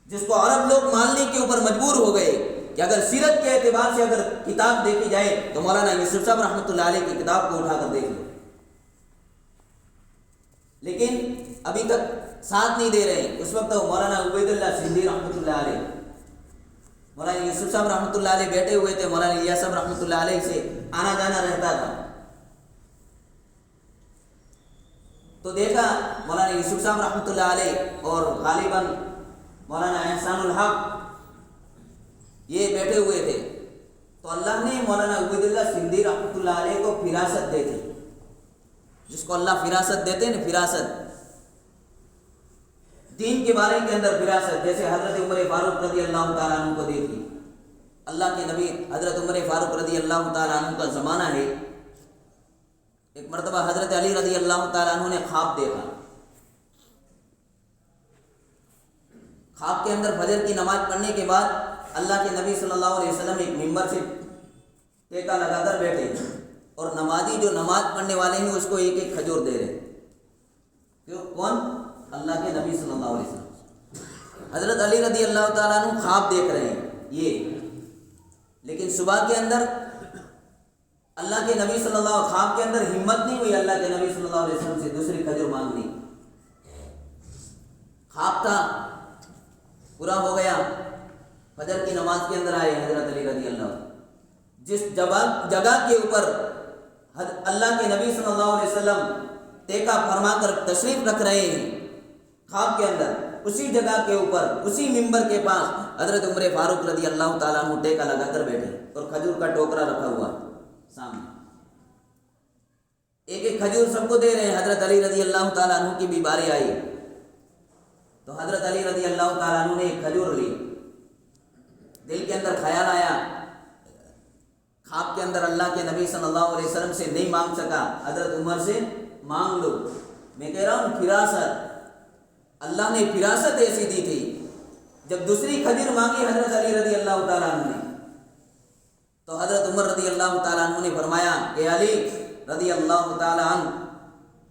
Speaker 1: جس کو عرب لوگ ماننے کے اوپر مجبور ہو گئے کہ اگر سیرت کے اعتبار سے اگر کتاب دیکھی جائے تو مولانا یوسف صاحب رحمۃ اللہ علیہ کی کتاب کو اٹھا کر دیکھ لو، لیکن ابھی تک ساتھ نہیں دے رہے۔ اس وقت مولانا عبید اللہ سندھی رحمۃ اللہ علیہ، مولانا یوسف صاحب رحمۃ اللہ علیہ بیٹھے ہوئے تھے، مولانا الیاس صاحب رحمۃ اللہ علیہ سے آنا جانا رہتا تھا، تو دیکھا مولانا یوسف صاحب رحمۃ اللہ علیہ اور غالباً مولانا احسان الحق یہ بیٹھے ہوئے تھے، تو اللہ نے مولانا عبید اللہ سندھی رحمۃ اللہ علیہ کو فراست دے دی، جس کو اللہ فراست دیتے نا، فراست دین کے بارے کے اندر فراست، جیسے حضرت عمر فاروق رضی اللہ تعالیٰ عنہ کو دی تھی۔ اللہ کے نبی حضرت عمر فاروق رضی اللہ تعالیٰ عنہ کا زمانہ ہے، ایک مرتبہ حضرت علی رضی اللہ تعالیٰ عنہ نے خواب دیکھا، خواب کے اندر فجر کی نماز پڑھنے کے بعد اللہ کے نبی صلی اللہ علیہ وسلم ایک ممبر سے ٹیکا لگا کر بیٹھے، اور نمازی جو نماز پڑھنے والے ہیں اس کو ایک ایک کھجور دے رہے، کیوں؟ کون؟ اللہ کے نبی صلی اللہ علیہ وسلم۔ حضرت علی رضی اللہ تعالیٰ عنہ خواب دیکھ رہے ہیں یہ، لیکن صبح کے اندر اللہ کے نبی صلی اللہ علیہ وسلم خواب کے اندر ہمت نہیں ہوئی اللہ کے نبی صلی اللہ علیہ وسلم سے دوسری کھجور مانگنی۔ خواب تھا، پورا ہو گیا، فجر کی نماز کے اندر آئے حضرت علی رضی اللہ عنہ، جس جگہ کے اوپر اللہ کے نبی صلی اللہ علیہ وسلم ٹیکا فرما کر تشریف رکھ رہے ہیں خواب کے اندر، اسی جگہ کے اوپر اسی ممبر کے پاس حضرت عمر فاروق رضی اللہ تعالیٰ عنہ ٹیکا لگا کر بیٹھے، اور کھجور کا ٹوکرا رکھا ہوا سامنے، ایک ایک کھجور سب کو دے رہے ہیں۔ حضرت علی رضی اللہ تعالیٰ عنہ کی بھی باری آئی تو حضرت علی رضی اللہ تعالیٰ عنہ نے ایک کھجور لی، دل کے اندر خیال آیا، خواب کے اندر اللہ کے نبی صلی اللہ علیہ وسلم سے نہیں مانگ سکا، حضرت عمر سے مانگ لو۔ میں کہہ رہا ہوں فراست، اللہ نے فراست ایسی دی تھی، جب دوسری کھجور مانگی حضرت علی رضی اللہ تعالیٰ عنہ نے، تو حضرت عمر رضی اللہ تعالیٰ عنہ نے فرمایا کہ علی رضی اللہ تعالیٰ عنہ،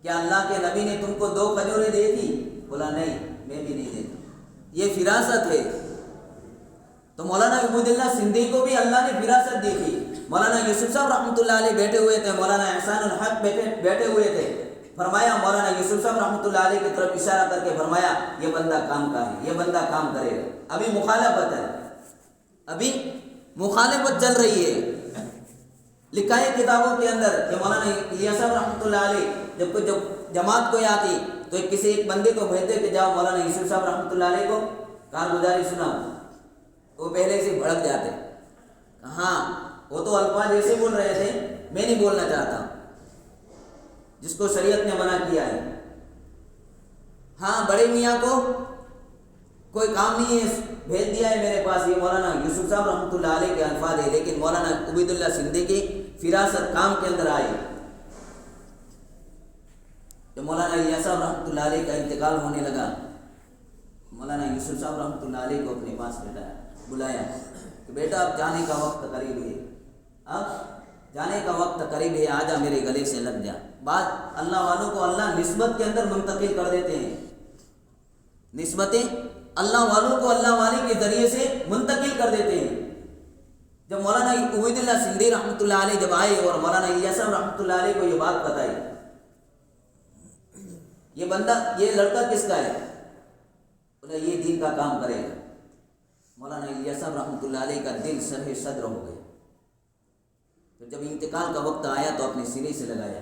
Speaker 1: کیا اللہ کے نبی نے تم کو 2 کھجوریں دے دی؟ بولا نہیں، میں بھی نہیں دیتا، یہ فراست ہے۔ تو مولانا عبید اللہ سندھی کو بھی اللہ نے فراست دی تھی۔ مولانا یوسف صاحب رحمۃ اللہ علیہ بیٹھے ہوئے تھے، مولانا احسان الحق بیٹھے ہوئے تھے، فرمایا مولانا یوسف صاحب رحمۃ اللہ علیہ کی طرف اشارہ کر کے فرمایا یہ بندہ کام کا ہے، یہ بندہ کام کرے گا۔ ابھی مخالفت ہے، ابھی مخالفت چل رہی ہے، لکھا ہے کتابوں کے اندر کہ مولانا الیاس صاحب رحمۃ اللہ علیہ جب جماعت کوئی آتی تو کسی ایک بندے کو بھیجتے کہ جاؤ مولانا یوسف صاحب رحمۃ اللہ علیہ کو کارگزاری سناؤ، وہ پہلے سے بھڑک جاتے، ہاں وہ تو الفاظ ایسے بول رہے تھے، میں نہیں بولنا چاہتا جس کو شریعت نے منع کیا ہے۔ ہاں بڑے میاں کو کوئی کام نہیں ہے، بھیج دیا ہے میرے پاس، یہ مولانا یوسف صاحب رحمۃ اللہ علیہ کے الفاظ ہے، لیکن مولانا عبید اللہ سندھی کی فراست کام کے اندر آئی۔ جب مولانا الیاس صاحب رحمۃ اللہ علیہ کا انتقال ہونے لگا، مولانا یوسف صاحب رحمۃ اللہ علیہ کو اپنے پاس بلایا کہ بیٹا اب جانے کا وقت قریب ہے، اب جانے کا وقت قریب ہے، آجا میرے گلے سے لگ جا۔ بعض اللہ والوں کو اللہ نسبت کے اندر منتقل کر دیتے ہیں، نسبتیں اللہ والوں کو اللہ والے کے ذریعے سے منتقل کر دیتے ہیں۔ جب مولانا عبید اللہ سندھی رحمۃ اللہ علیہ جب آئے اور مولانا الیاس صاحب رحمۃ اللہ علیہ کو یہ بات بتائی، یہ بندہ یہ لڑکا کس کا ہے؟ بولے یہ دین کا کام کرے گا۔ مولانا الیاس صاحب رحمۃ اللہ علیہ کا دل شرح صدر ہو گیا، تو جب انتقال کا وقت آیا تو اپنے سینے سے لگایا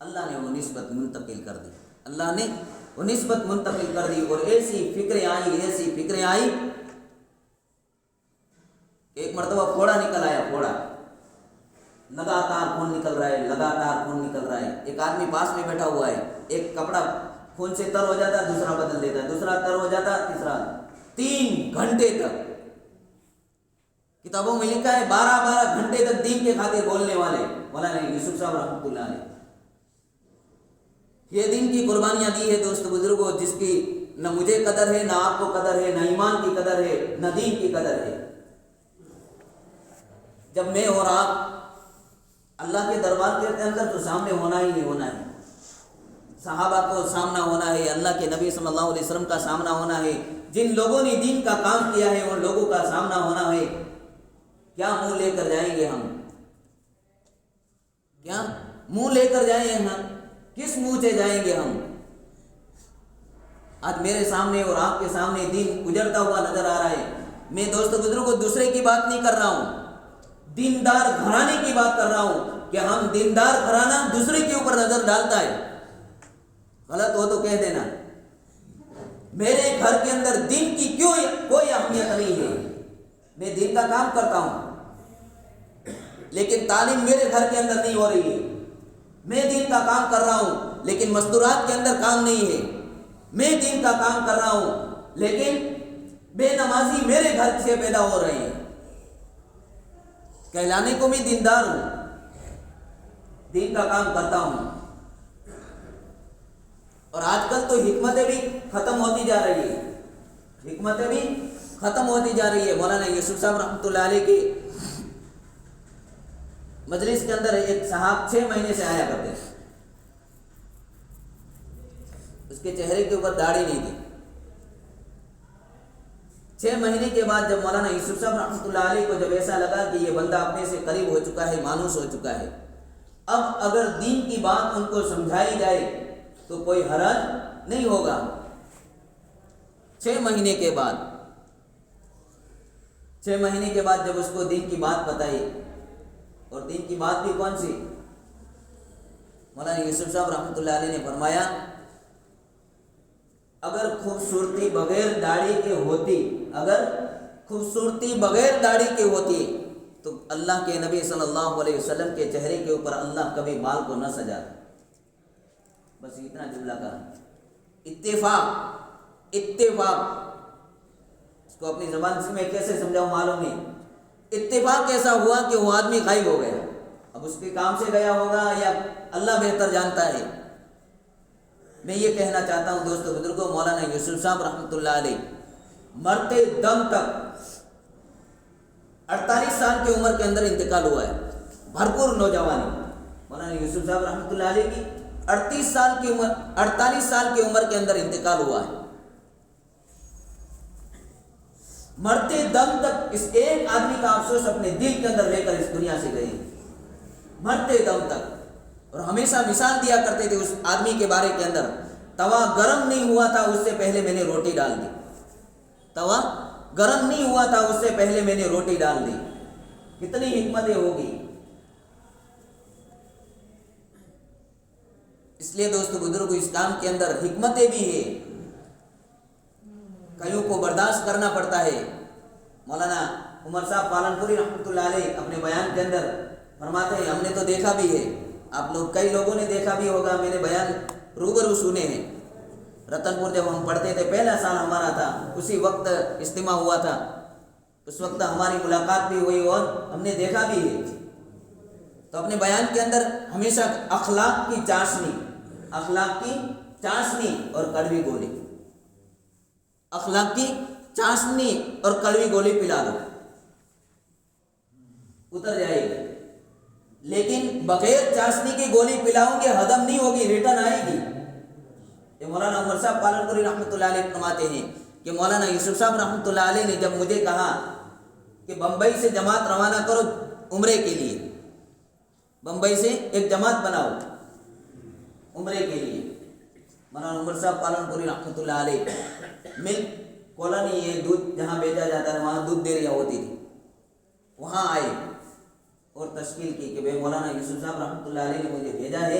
Speaker 1: اللہ نے وہ نسبت منتقل کر دی، اللہ نے وہ نسبت منتقل کر دی، اور ایسی فکریں آئی، ایک مرتبہ پھوڑا نکل آیا، پھوڑا لگاتار خون نکل رہا ہے، ایک آدمی پاس میں بیٹھا ہوا ہے، ایک کپڑا خون سے تر ہو جاتا ہے، دوسرا بدل دیتا ہے، دوسرا تر ہو جاتا ہے، تیسرا، 3 گھنٹے تک، کتابوں میں لکھا ہے 12 گھنٹے تک دین کے خاطر بولنے والے مولانا یوسف صاحب رحمۃ اللہ علیہ، یہ دین کی قربانیاں دی ہے دوست بزرگوں، جس کی نہ مجھے قدر ہے، نہ آپ کو قدر ہے، نہ ایمان کی قدر ہے، نہ دین کی قدر ہے۔ جب میں اور آپ اللہ کے دربار کے اندر تو سامنے ہونا ہی ہے، صحابہ کو سامنا ہونا ہے، اللہ کے نبی صلی اللہ علیہ وسلم کا سامنا ہونا ہے، جن لوگوں نے دین کا کام کیا ہے ان لوگوں کا سامنا ہونا ہے۔ کیا منہ لے کر جائیں گے ہم؟ کیا منہ لے کر جائیں گے ہم؟ کس منہ سے جائیں گے ہم؟ آج میرے سامنے اور آپ کے سامنے دین اجڑتا ہوا نظر آ رہا ہے۔ میں دوستوں بزرگوں کو دوسرے کی بات نہیں کر رہا ہوں، دیندار گھرانے کی بات کر رہا ہوں کہ ہم دیندار گھرانہ دوسرے کے اوپر نظر ڈالتا ہے، غلط ہو تو کہہ دینا۔ میرے گھر کے اندر دین کی کیوں کوئی اہمیت نہیں ہے، میں دین کا کام کرتا ہوں لیکن تعلیم میرے گھر کے اندر نہیں ہو رہی ہے، میں دین کا کام کر رہا ہوں لیکن مستورات کے اندر کام نہیں ہے، میں دین کا کام کر رہا ہوں لیکن بے نمازی میرے گھر سے پیدا ہو رہے ہیں۔ کہلانے کو میں دیندار ہوں، دین کا کام کرتا ہوں، اور آج کل تو حکمتیں بھی ختم ہوتی جا رہی ہے، حکمتیں بھی ختم ہوتی جا رہی ہے۔ مولانا یوسف صاحب رحمۃ اللہ علیہ کی مجلس کے اندر ایک صاحب 6 مہینے سے آیا کرتے تھے، اس کے چہرے کے اوپر داڑھی نہیں تھی۔ 6 مہینے کے بعد جب مولانا یوسف صاحب رحمۃ اللہ علیہ کو جب ایسا لگا کہ یہ بندہ اپنے سے قریب ہو چکا ہے، مانوس ہو چکا ہے، اب اگر دین کی بات ان کو سمجھائی جائے تو کوئی حرج نہیں ہوگا۔ 6 مہینے کے بعد جب اس کو دین کی بات بتائی، اور دین کی بات بھی کون سی؟ مولانا یوسف صاحب رحمۃ اللہ علیہ نے فرمایا اگر خوبصورتی بغیر داڑھی کے ہوتی تو اللہ کے نبی صلی اللہ علیہ وسلم کے چہرے کے اوپر اللہ کبھی بال کو نہ سجاتا۔ بس اتنا جملہ کہا، اتفاق، اس کو اپنی زبان سے میں کیسے سمجھاؤں معلوم نہیں۔ اتفاق ایسا ہوا کہ وہ آدمی غائب ہو گیا، اب اس کے کام سے گیا ہوگا یا اللہ بہتر جانتا ہے۔ میں یہ کہنا چاہتا ہوں دوستو بزرگوں، مولانا یوسف صاحب رحمۃ اللہ علیہ مرتے دم تک 48 سال کی عمر کے اندر انتقال ہوا ہے، بھرپور نوجوانی۔ مولانا یوسف صاحب رحمۃ اللہ علیہ کی 48 سال کی عمر کے اندر انتقال ہوا ہے۔ مرتے دم تک اس ایک آدمی کا افسوس اپنے دل کے اندر لے کر اس دنیا سے گئے، مرتے دم تک۔ اور ہمیشہ مثال دیا کرتے تھے اس آدمی کے بارے کے اندر، توا گرم نہیں ہوا تھا اس سے پہلے میں نے روٹی ڈال دی، توا گرم نہیں ہوا تھا اس سے پہلے میں نے روٹی ڈال دی۔ کتنی حکمتیں ہوگی۔ اس لیے دوستو بزرگوں، اسلام کے اندر حکمتیں بھی ہیں، کئیوں کو برداشت کرنا پڑتا ہے۔ مولانا عمر صاحب پالن پوری رحمۃ اللہ علیہ اپنے بیان کے اندر فرماتے ہیں، ہم نے تو دیکھا بھی ہے، کئی لوگوں نے دیکھا بھی ہوگا، میرے بیان روبرو سنے ہیں۔ رتن پور جب ہم پڑھتے تھے، پہلا سال ہمارا تھا، اسی وقت اجتماع ہوا تھا، اس وقت ہماری ملاقات بھی ہوئی اور ہم نے دیکھا بھی ہے۔ تو اپنے بیان کے اندر ہمیشہ اخلاق کی چاشنی اور کڑوی گولی، اخلاق کی چاشنی اور کڑوی گولی پلا دو، اتر جائے گی، لیکن بغیر چاشنی کی گولی پلاؤں گے ہضم نہیں ہوگی، ریٹرن آئے گی۔ یہ مولانا عمر صاحب پالن پوری رحمۃ اللہ علیہ فرماتے ہیں کہ مولانا یوسف صاحب رحمۃ اللہ علیہ نے جب مجھے کہا کہ بمبئی سے جماعت روانہ کرو عمرے کے لیے، بمبئی سے ایک جماعت بناؤ عمرے کے لیے، مولانا عمر صاحب پالن پوری رحمۃ اللہ علیہ ملک کالونی، یہ دودھ جہاں بیچا جاتا ہے وہاں دودھ ڈیریاں ہوتی تھی، وہاں آئے اور تشکیل کی کہ بھائی مولانا یوسف صاحب رحمۃ اللہ علیہ نے مجھے بھیجا ہے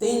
Speaker 1: 3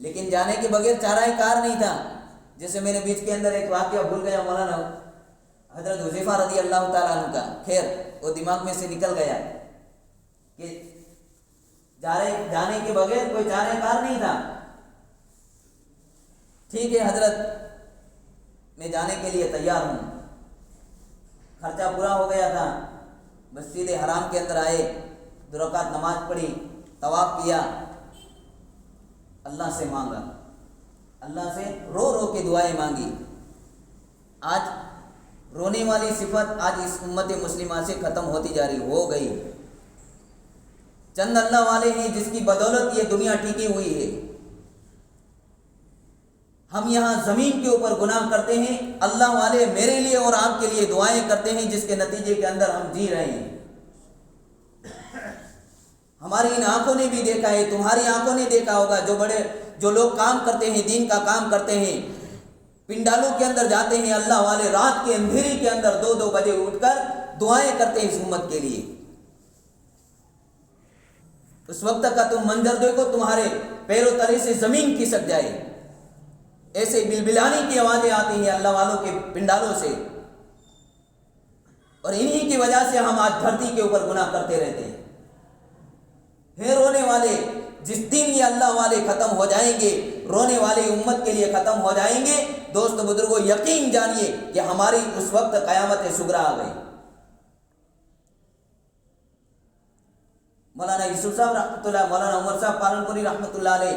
Speaker 1: لیکن جانے کے بغیر چارہ کار نہیں تھا. جیسے میں نے بیچ کے اندر ایک واقعہ بھول گیا مولانا حضرت حذیفہ رضی اللہ تعالیٰ عنہ کا، خیر وہ دماغ میں سے نکل گیا کہ جانے کے بغیر کوئی چارہ کار نہیں تھا. ٹھیک ہے حضرت میں جانے کے لیے تیار ہوں. خرچہ پورا ہو گیا تھا. مسجد حرام کے اندر آئے، 2 رکعت نماز پڑھی، طواف کیا، اللہ سے مانگا، اللہ سے رو رو کے دعائیں مانگی. آج رونے والی صفت آج اس امت مسلمہ سے ختم ہوتی جا رہی ہو گئی. چند اللہ والے ہیں جس کی بدولت یہ دنیا ٹکی ہوئی ہے. ہم یہاں زمین کے اوپر گناہ کرتے ہیں، اللہ والے میرے لیے اور آپ کے لیے دعائیں کرتے ہیں، جس کے نتیجے کے اندر ہم جی رہے ہیں. ہماری ان آنکھوں نے بھی دیکھا ہے، تمہاری آنکھوں نے دیکھا ہوگا، جو لوگ کام کرتے ہیں، دین کا کام کرتے ہیں، پنڈالوں کے اندر جاتے ہیں، اللہ والے رات کے اندھیری کے اندر 2 بجے اٹھ کر دعائیں کرتے ہیں اس امت کے لیے. اس وقت کا تم منظر دیکھو، تمہارے پیروں تلے سے زمین کھسک جائے. ایسے بلبلانے کی آوازیں آتی ہیں اللہ والوں کے پنڈالوں سے، اور انہی کی وجہ سے ہم آج دھرتی کے اوپر گناہ کرتے رہتے ہیں. رونے والے جس دن یہ اللہ والے ختم ہو جائیں گے، رونے والے امت کے لیے ختم ہو جائیں گے، دوست بزرگوں یقین جانیے کہ ہماری اس وقت قیامت صغریٰ آ گئی. مولانا یوسف صاحب رحمۃ اللہ، مولانا عمر صاحب پالنپوری رحمۃ اللہ علیہ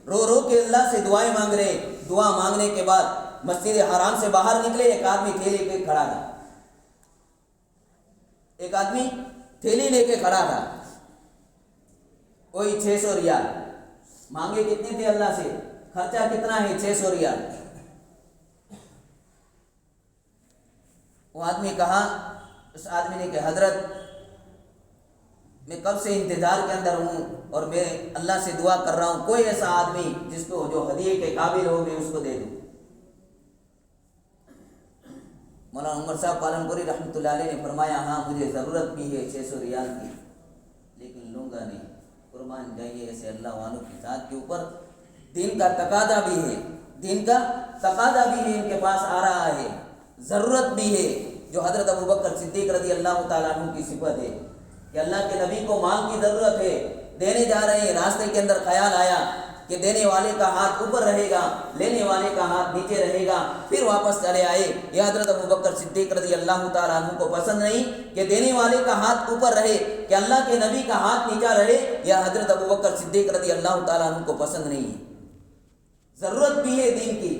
Speaker 1: رو کے اللہ سے دعائیں مانگ رہے. دعا مانگنے کے بعد مسجد حرام سے باہر نکلے، ایک آدمی تھیلی لے کے کھڑا تھا. ایک آدمی تھیلی لے کے کھڑا تھا. کوئی 600 ریال مانگے. کتنے تھے اللہ سے؟ خرچہ کتنا ہے؟ 600 ریال. وہ آدمی کہا، اس آدمی نے کہ حضرت میں کب سے انتظار کے اندر ہوں اور میں اللہ سے دعا کر رہا ہوں، کوئی ایسا آدمی جس کو جو ہدیے کے قابل ہو میں اس کو دے دوں. مولانا عمر صاحب پالنپوری رحمۃ اللہ علیہ نے فرمایا ہاں مجھے ضرورت بھی ہے 600 ریال کی، لیکن لوں گا نہیں. قربان جائیے ایسے اللہ والوں کی ذات کے اوپر. دین کا تقاضا بھی ہے، دین کا تقاضا بھی ہے، ان کے پاس آ رہا ہے، ضرورت بھی ہے. جو حضرت ابوبکر صدیق رضی اللہ تعالیٰ عنہ کی صفت ہے کہ اللہ کے نبی کو مال کی ضرورت ہے، دینے جا رہے ہیں، راستے کے اندر خیال آیا کہ دینے والے کا ہاتھ اوپر رہے گا، لینے والے کا ہاتھ نیچے رہے گا، پھر واپس چلے آئے. یہ حضرت ابوبکر صدیق رضی اللہ تعالیٰ عنہ کو پسند نہیں کہ دینے والے کا ہاتھ اوپر رہے، کہ اللہ کے نبی کا ہاتھ نیچا رہے. یہ حضرت ابوبکر صدیق رضی اللہ تعالیٰ عنہ کو پسند نہیں ہے. ضرورت بھی ہے دین کی،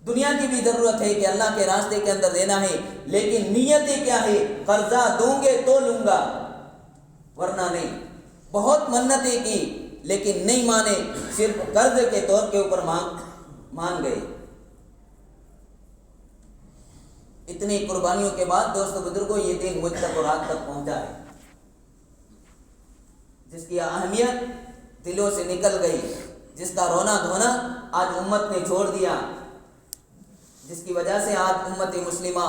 Speaker 1: دنیا کی بھی ضرورت ہے کہ اللہ کے راستے کے اندر دینا ہے، لیکن نیتیں کیا ہے؟ قرضہ دوں گے تو لوں گا ورنہ نہیں. بہت منتیں کی لیکن نہیں مانے، صرف قرض کے طور کے اوپر مان گئے. اتنی قربانیوں کے بعد دوست بزرگوں یہ دین مجھ تک اور آپ تک پہنچا ہے، جس کی اہمیت دلوں سے نکل گئی، جس کا رونا دھونا آج امت نے چھوڑ دیا، جس کی وجہ سے آج امت مسلمہ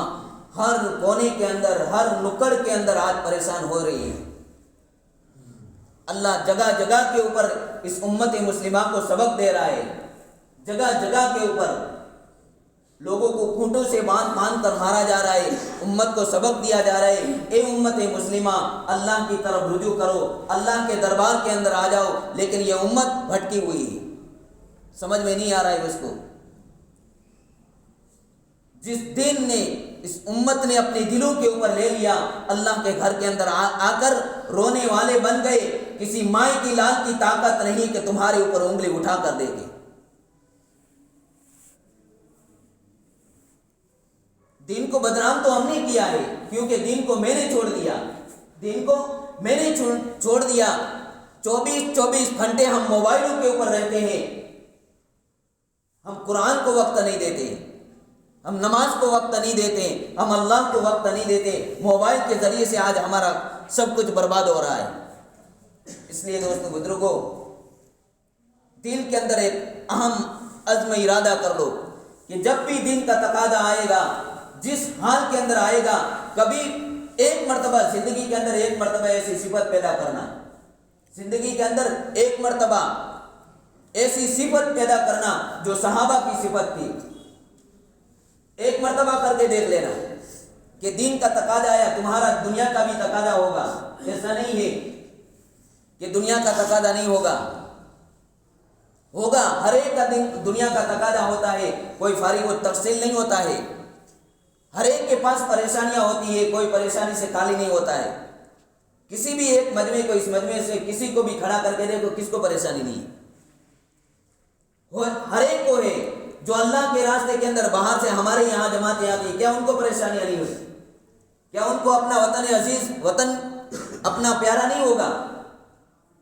Speaker 1: ہر کونے کے اندر، ہر نکڑ کے اندر آج پریشان ہو رہی ہے. اللہ جگہ جگہ کے اوپر اس امت مسلمہ کو سبق دے رہا ہے. جگہ جگہ کے اوپر لوگوں کو کھوٹوں سے باندھ کر مارا جا رہا ہے. امت کو سبق دیا جا رہا ہے، اے امت مسلمہ اللہ کی طرف رجوع کرو، اللہ کے دربار کے اندر آ جاؤ. لیکن یہ امت بھٹکی ہوئی ہے، سمجھ میں نہیں آ رہا ہے اس کو. جس دن نے اس امت نے اپنے دلوں کے اوپر لے لیا، اللہ کے گھر کے اندر آ کر رونے والے بن گئے. کسی مائیں کی لال کی طاقت نہیں کہ تمہارے اوپر انگلی اٹھا کر دے گی. دین کو بدنام تو ہم نے کیا ہے، کیونکہ دین کو میں نے چھوڑ دیا، دین کو میں نے چھوڑ دیا. 24 گھنٹے ہم موبائلوں کے اوپر رہتے ہیں، ہم قرآن کو وقت نہیں دیتے، ہم نماز کو وقت نہیں دیتے، ہم اللہ کو وقت نہیں دیتے. موبائل کے ذریعے سے آج ہمارا سب کچھ برباد ہو رہا ہے. اس لیے دوستو بزرگوں، دل کے اندر ایک اہم عزم ارادہ کر لو کہ جب بھی دین کا تقاضا آئے گا، جس حال کے اندر آئے گا، کبھی ایک مرتبہ زندگی کے اندر ایک مرتبہ ایسی صفت پیدا کرنا، زندگی کے اندر ایک مرتبہ ایسی صفت پیدا کرنا جو صحابہ کی صفت تھی. ایک مرتبہ کر کے دیکھ لینا کہ دین کا تقاضا آیا تمہارا دنیا کا بھی تقاضا ہوگا. ایسا نہیں ہے کہ دنیا کا تقاضا نہیں ہوگا، ہر ایک کا دنیا کا تقاضا ہوتا ہے. کوئی فارغ التحصیل نہیں ہوتا ہے، ہر ایک کے پاس پریشانیاں ہوتی ہے، کوئی پریشانی سے خالی نہیں ہوتا ہے. کسی بھی ایک مجمع کو اس مجمع سے کسی کو بھی کھڑا کر کے دیکھو، کس کو پریشانی نہیں ہے؟ ہر ایک کو ہے. جو اللہ کے راستے کے اندر باہر سے ہمارے یہاں جماعتیں آتی ہیں، کیا ان کو پریشانیاں نہیں ہوتی؟ کیا ان کو اپنا وطن عزیز، وطن اپنا پیارا نہیں ہوگا؟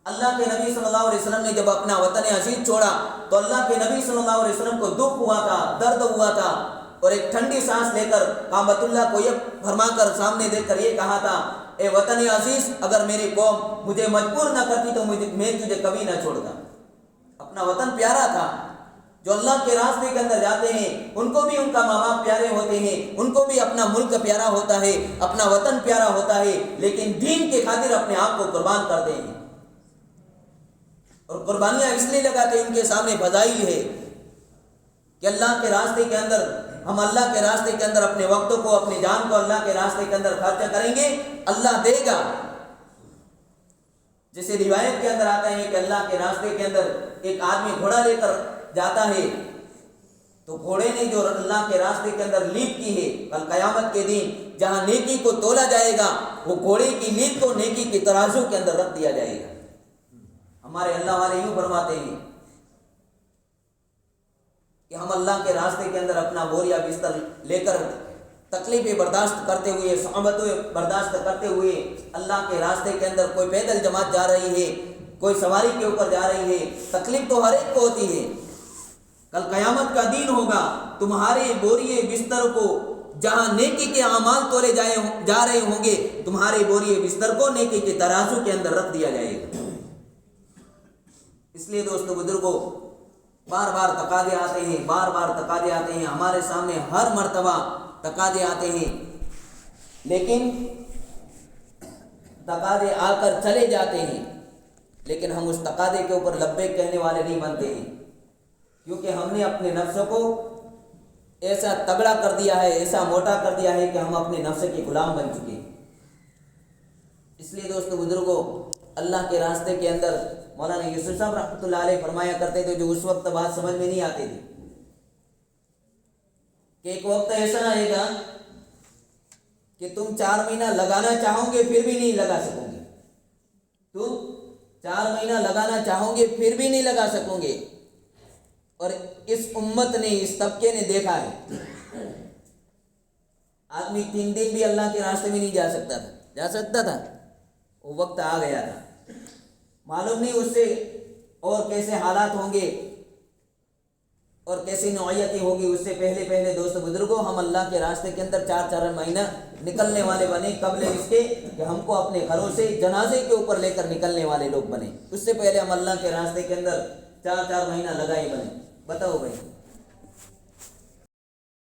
Speaker 1: اللہ کے نبی صلی اللہ علیہ وسلم نے جب اپنا وطن عزیز چھوڑا تو اللہ کے نبی صلی اللہ علیہ وسلم کو دکھ ہوا تھا، درد ہوا تھا، اور ایک ٹھنڈی سانس لے کر کعبۃ اللہ کو یہ فرما کر سامنے دیکھ کر یہ کہا تھا، اے وطن عزیز، اگر میری قوم مجھے مجبور نہ کرتی تو میں تجھے کبھی نہ چھوڑتا. اپنا وطن پیارا تھا. جو اللہ کے راستے کے اندر جاتے ہیں ان کو بھی ان کا ماں باپ پیارے ہوتے ہیں، ان کو بھی اپنا ملک پیارا ہوتا ہے، اپنا وطن پیارا ہوتا ہے، لیکن دین کے خاطر اپنے آپ کو قربان کرتے ہیں. اور قربانیاں اس لیے لگاتے ہیں، ان کے سامنے فضائل ہے کہ اللہ کے راستے کے اندر ہم اللہ کے راستے کے اندر اپنے وقت کو، اپنی جان کو اللہ کے راستے کے اندر خرچہ کریں گے، اللہ دے گا. جیسے روایت کے اندر آتا ہے کہ اللہ کے راستے کے اندر ایک آدمی گھوڑا لے کر جاتا ہے تو گھوڑے نے جو اللہ کے راستے کے اندر لیپ کی ہے، کل قیامت کے دن جہاں نیکی کو تولا جائے گا وہ گھوڑے کی لیپ کو نیکی کے ترازو کے اندر رکھ دیا جائے گا. ہمارے اللہ والے یوں فرماتے ہیں کہ ہم اللہ کے راستے کے اندر اپنا بوریا بستر لے کر تکلیفیں برداشت کرتے ہوئے، صعوبتیں برداشت کرتے ہوئے اللہ کے راستے کے اندر، کوئی پیدل جماعت جا رہی ہے، کوئی سواری کے اوپر جا رہی ہے، تکلیف تو ہر ایک کو ہوتی ہے. کل قیامت کا دن ہوگا، تمہارے بوریے بستر کو جہاں نیکی کے اعمال تولے جا رہے ہوں گے، تمہارے بوریے بستر کو نیکی کے ترازو کے اندر رکھ دیا جائے گا. اس لیے دوستو بزرگوں، بار بار تقاضے آتے ہیں ہمارے سامنے، ہر مرتبہ تقاضے آتے ہیں، لیکن تقاضے آ کر چلے جاتے ہیں، لیکن ہم اس تقاضے کے اوپر لبیک کہنے والے نہیں بنتے ہیں، کیونکہ ہم نے اپنے نفس کو ایسا تگڑا کر دیا ہے، ایسا موٹا کر دیا ہے کہ ہم اپنے نفس کے غلام بن چکے ہیں. اس لیے دوستو بزرگوں، اللہ کے راستے کے اندر مولانا یوسف صاحب رحمۃ اللہ علیہ فرمایا کرتے تھے، جو اس وقت بات سمجھ میں نہیں آتی تھی، کہ ایک وقت ایسا آئے گا کہ تم 4 مہینہ لگانا چاہو گے پھر بھی نہیں لگا سکو گے. تم 4 مہینہ لگانا چاہو گے پھر بھی نہیں لگا سکو گے. اور اس امت نے، اس طبقے نے دیکھا ہے، آدمی 3 دن بھی اللہ کے راستے میں نہیں جا سکتا تھا. وہ وقت آ گیا تھا. معلوم نہیں اس سے اور کیسے حالات ہوں گے اور کیسی نوعیتیں ہوگی. اس سے پہلے دوست بزرگوں، ہم اللہ کے راستے کے اندر 4 مہینہ نکلنے والے بنے، قبل اس کے کہ ہم کو اپنے گھروں سے جنازے کے اوپر لے کر نکلنے والے لوگ بنے. اس سے پہلے ہم اللہ کے راستے کے اندر 4 مہینہ لگائے بنے. بتاؤ بھائی.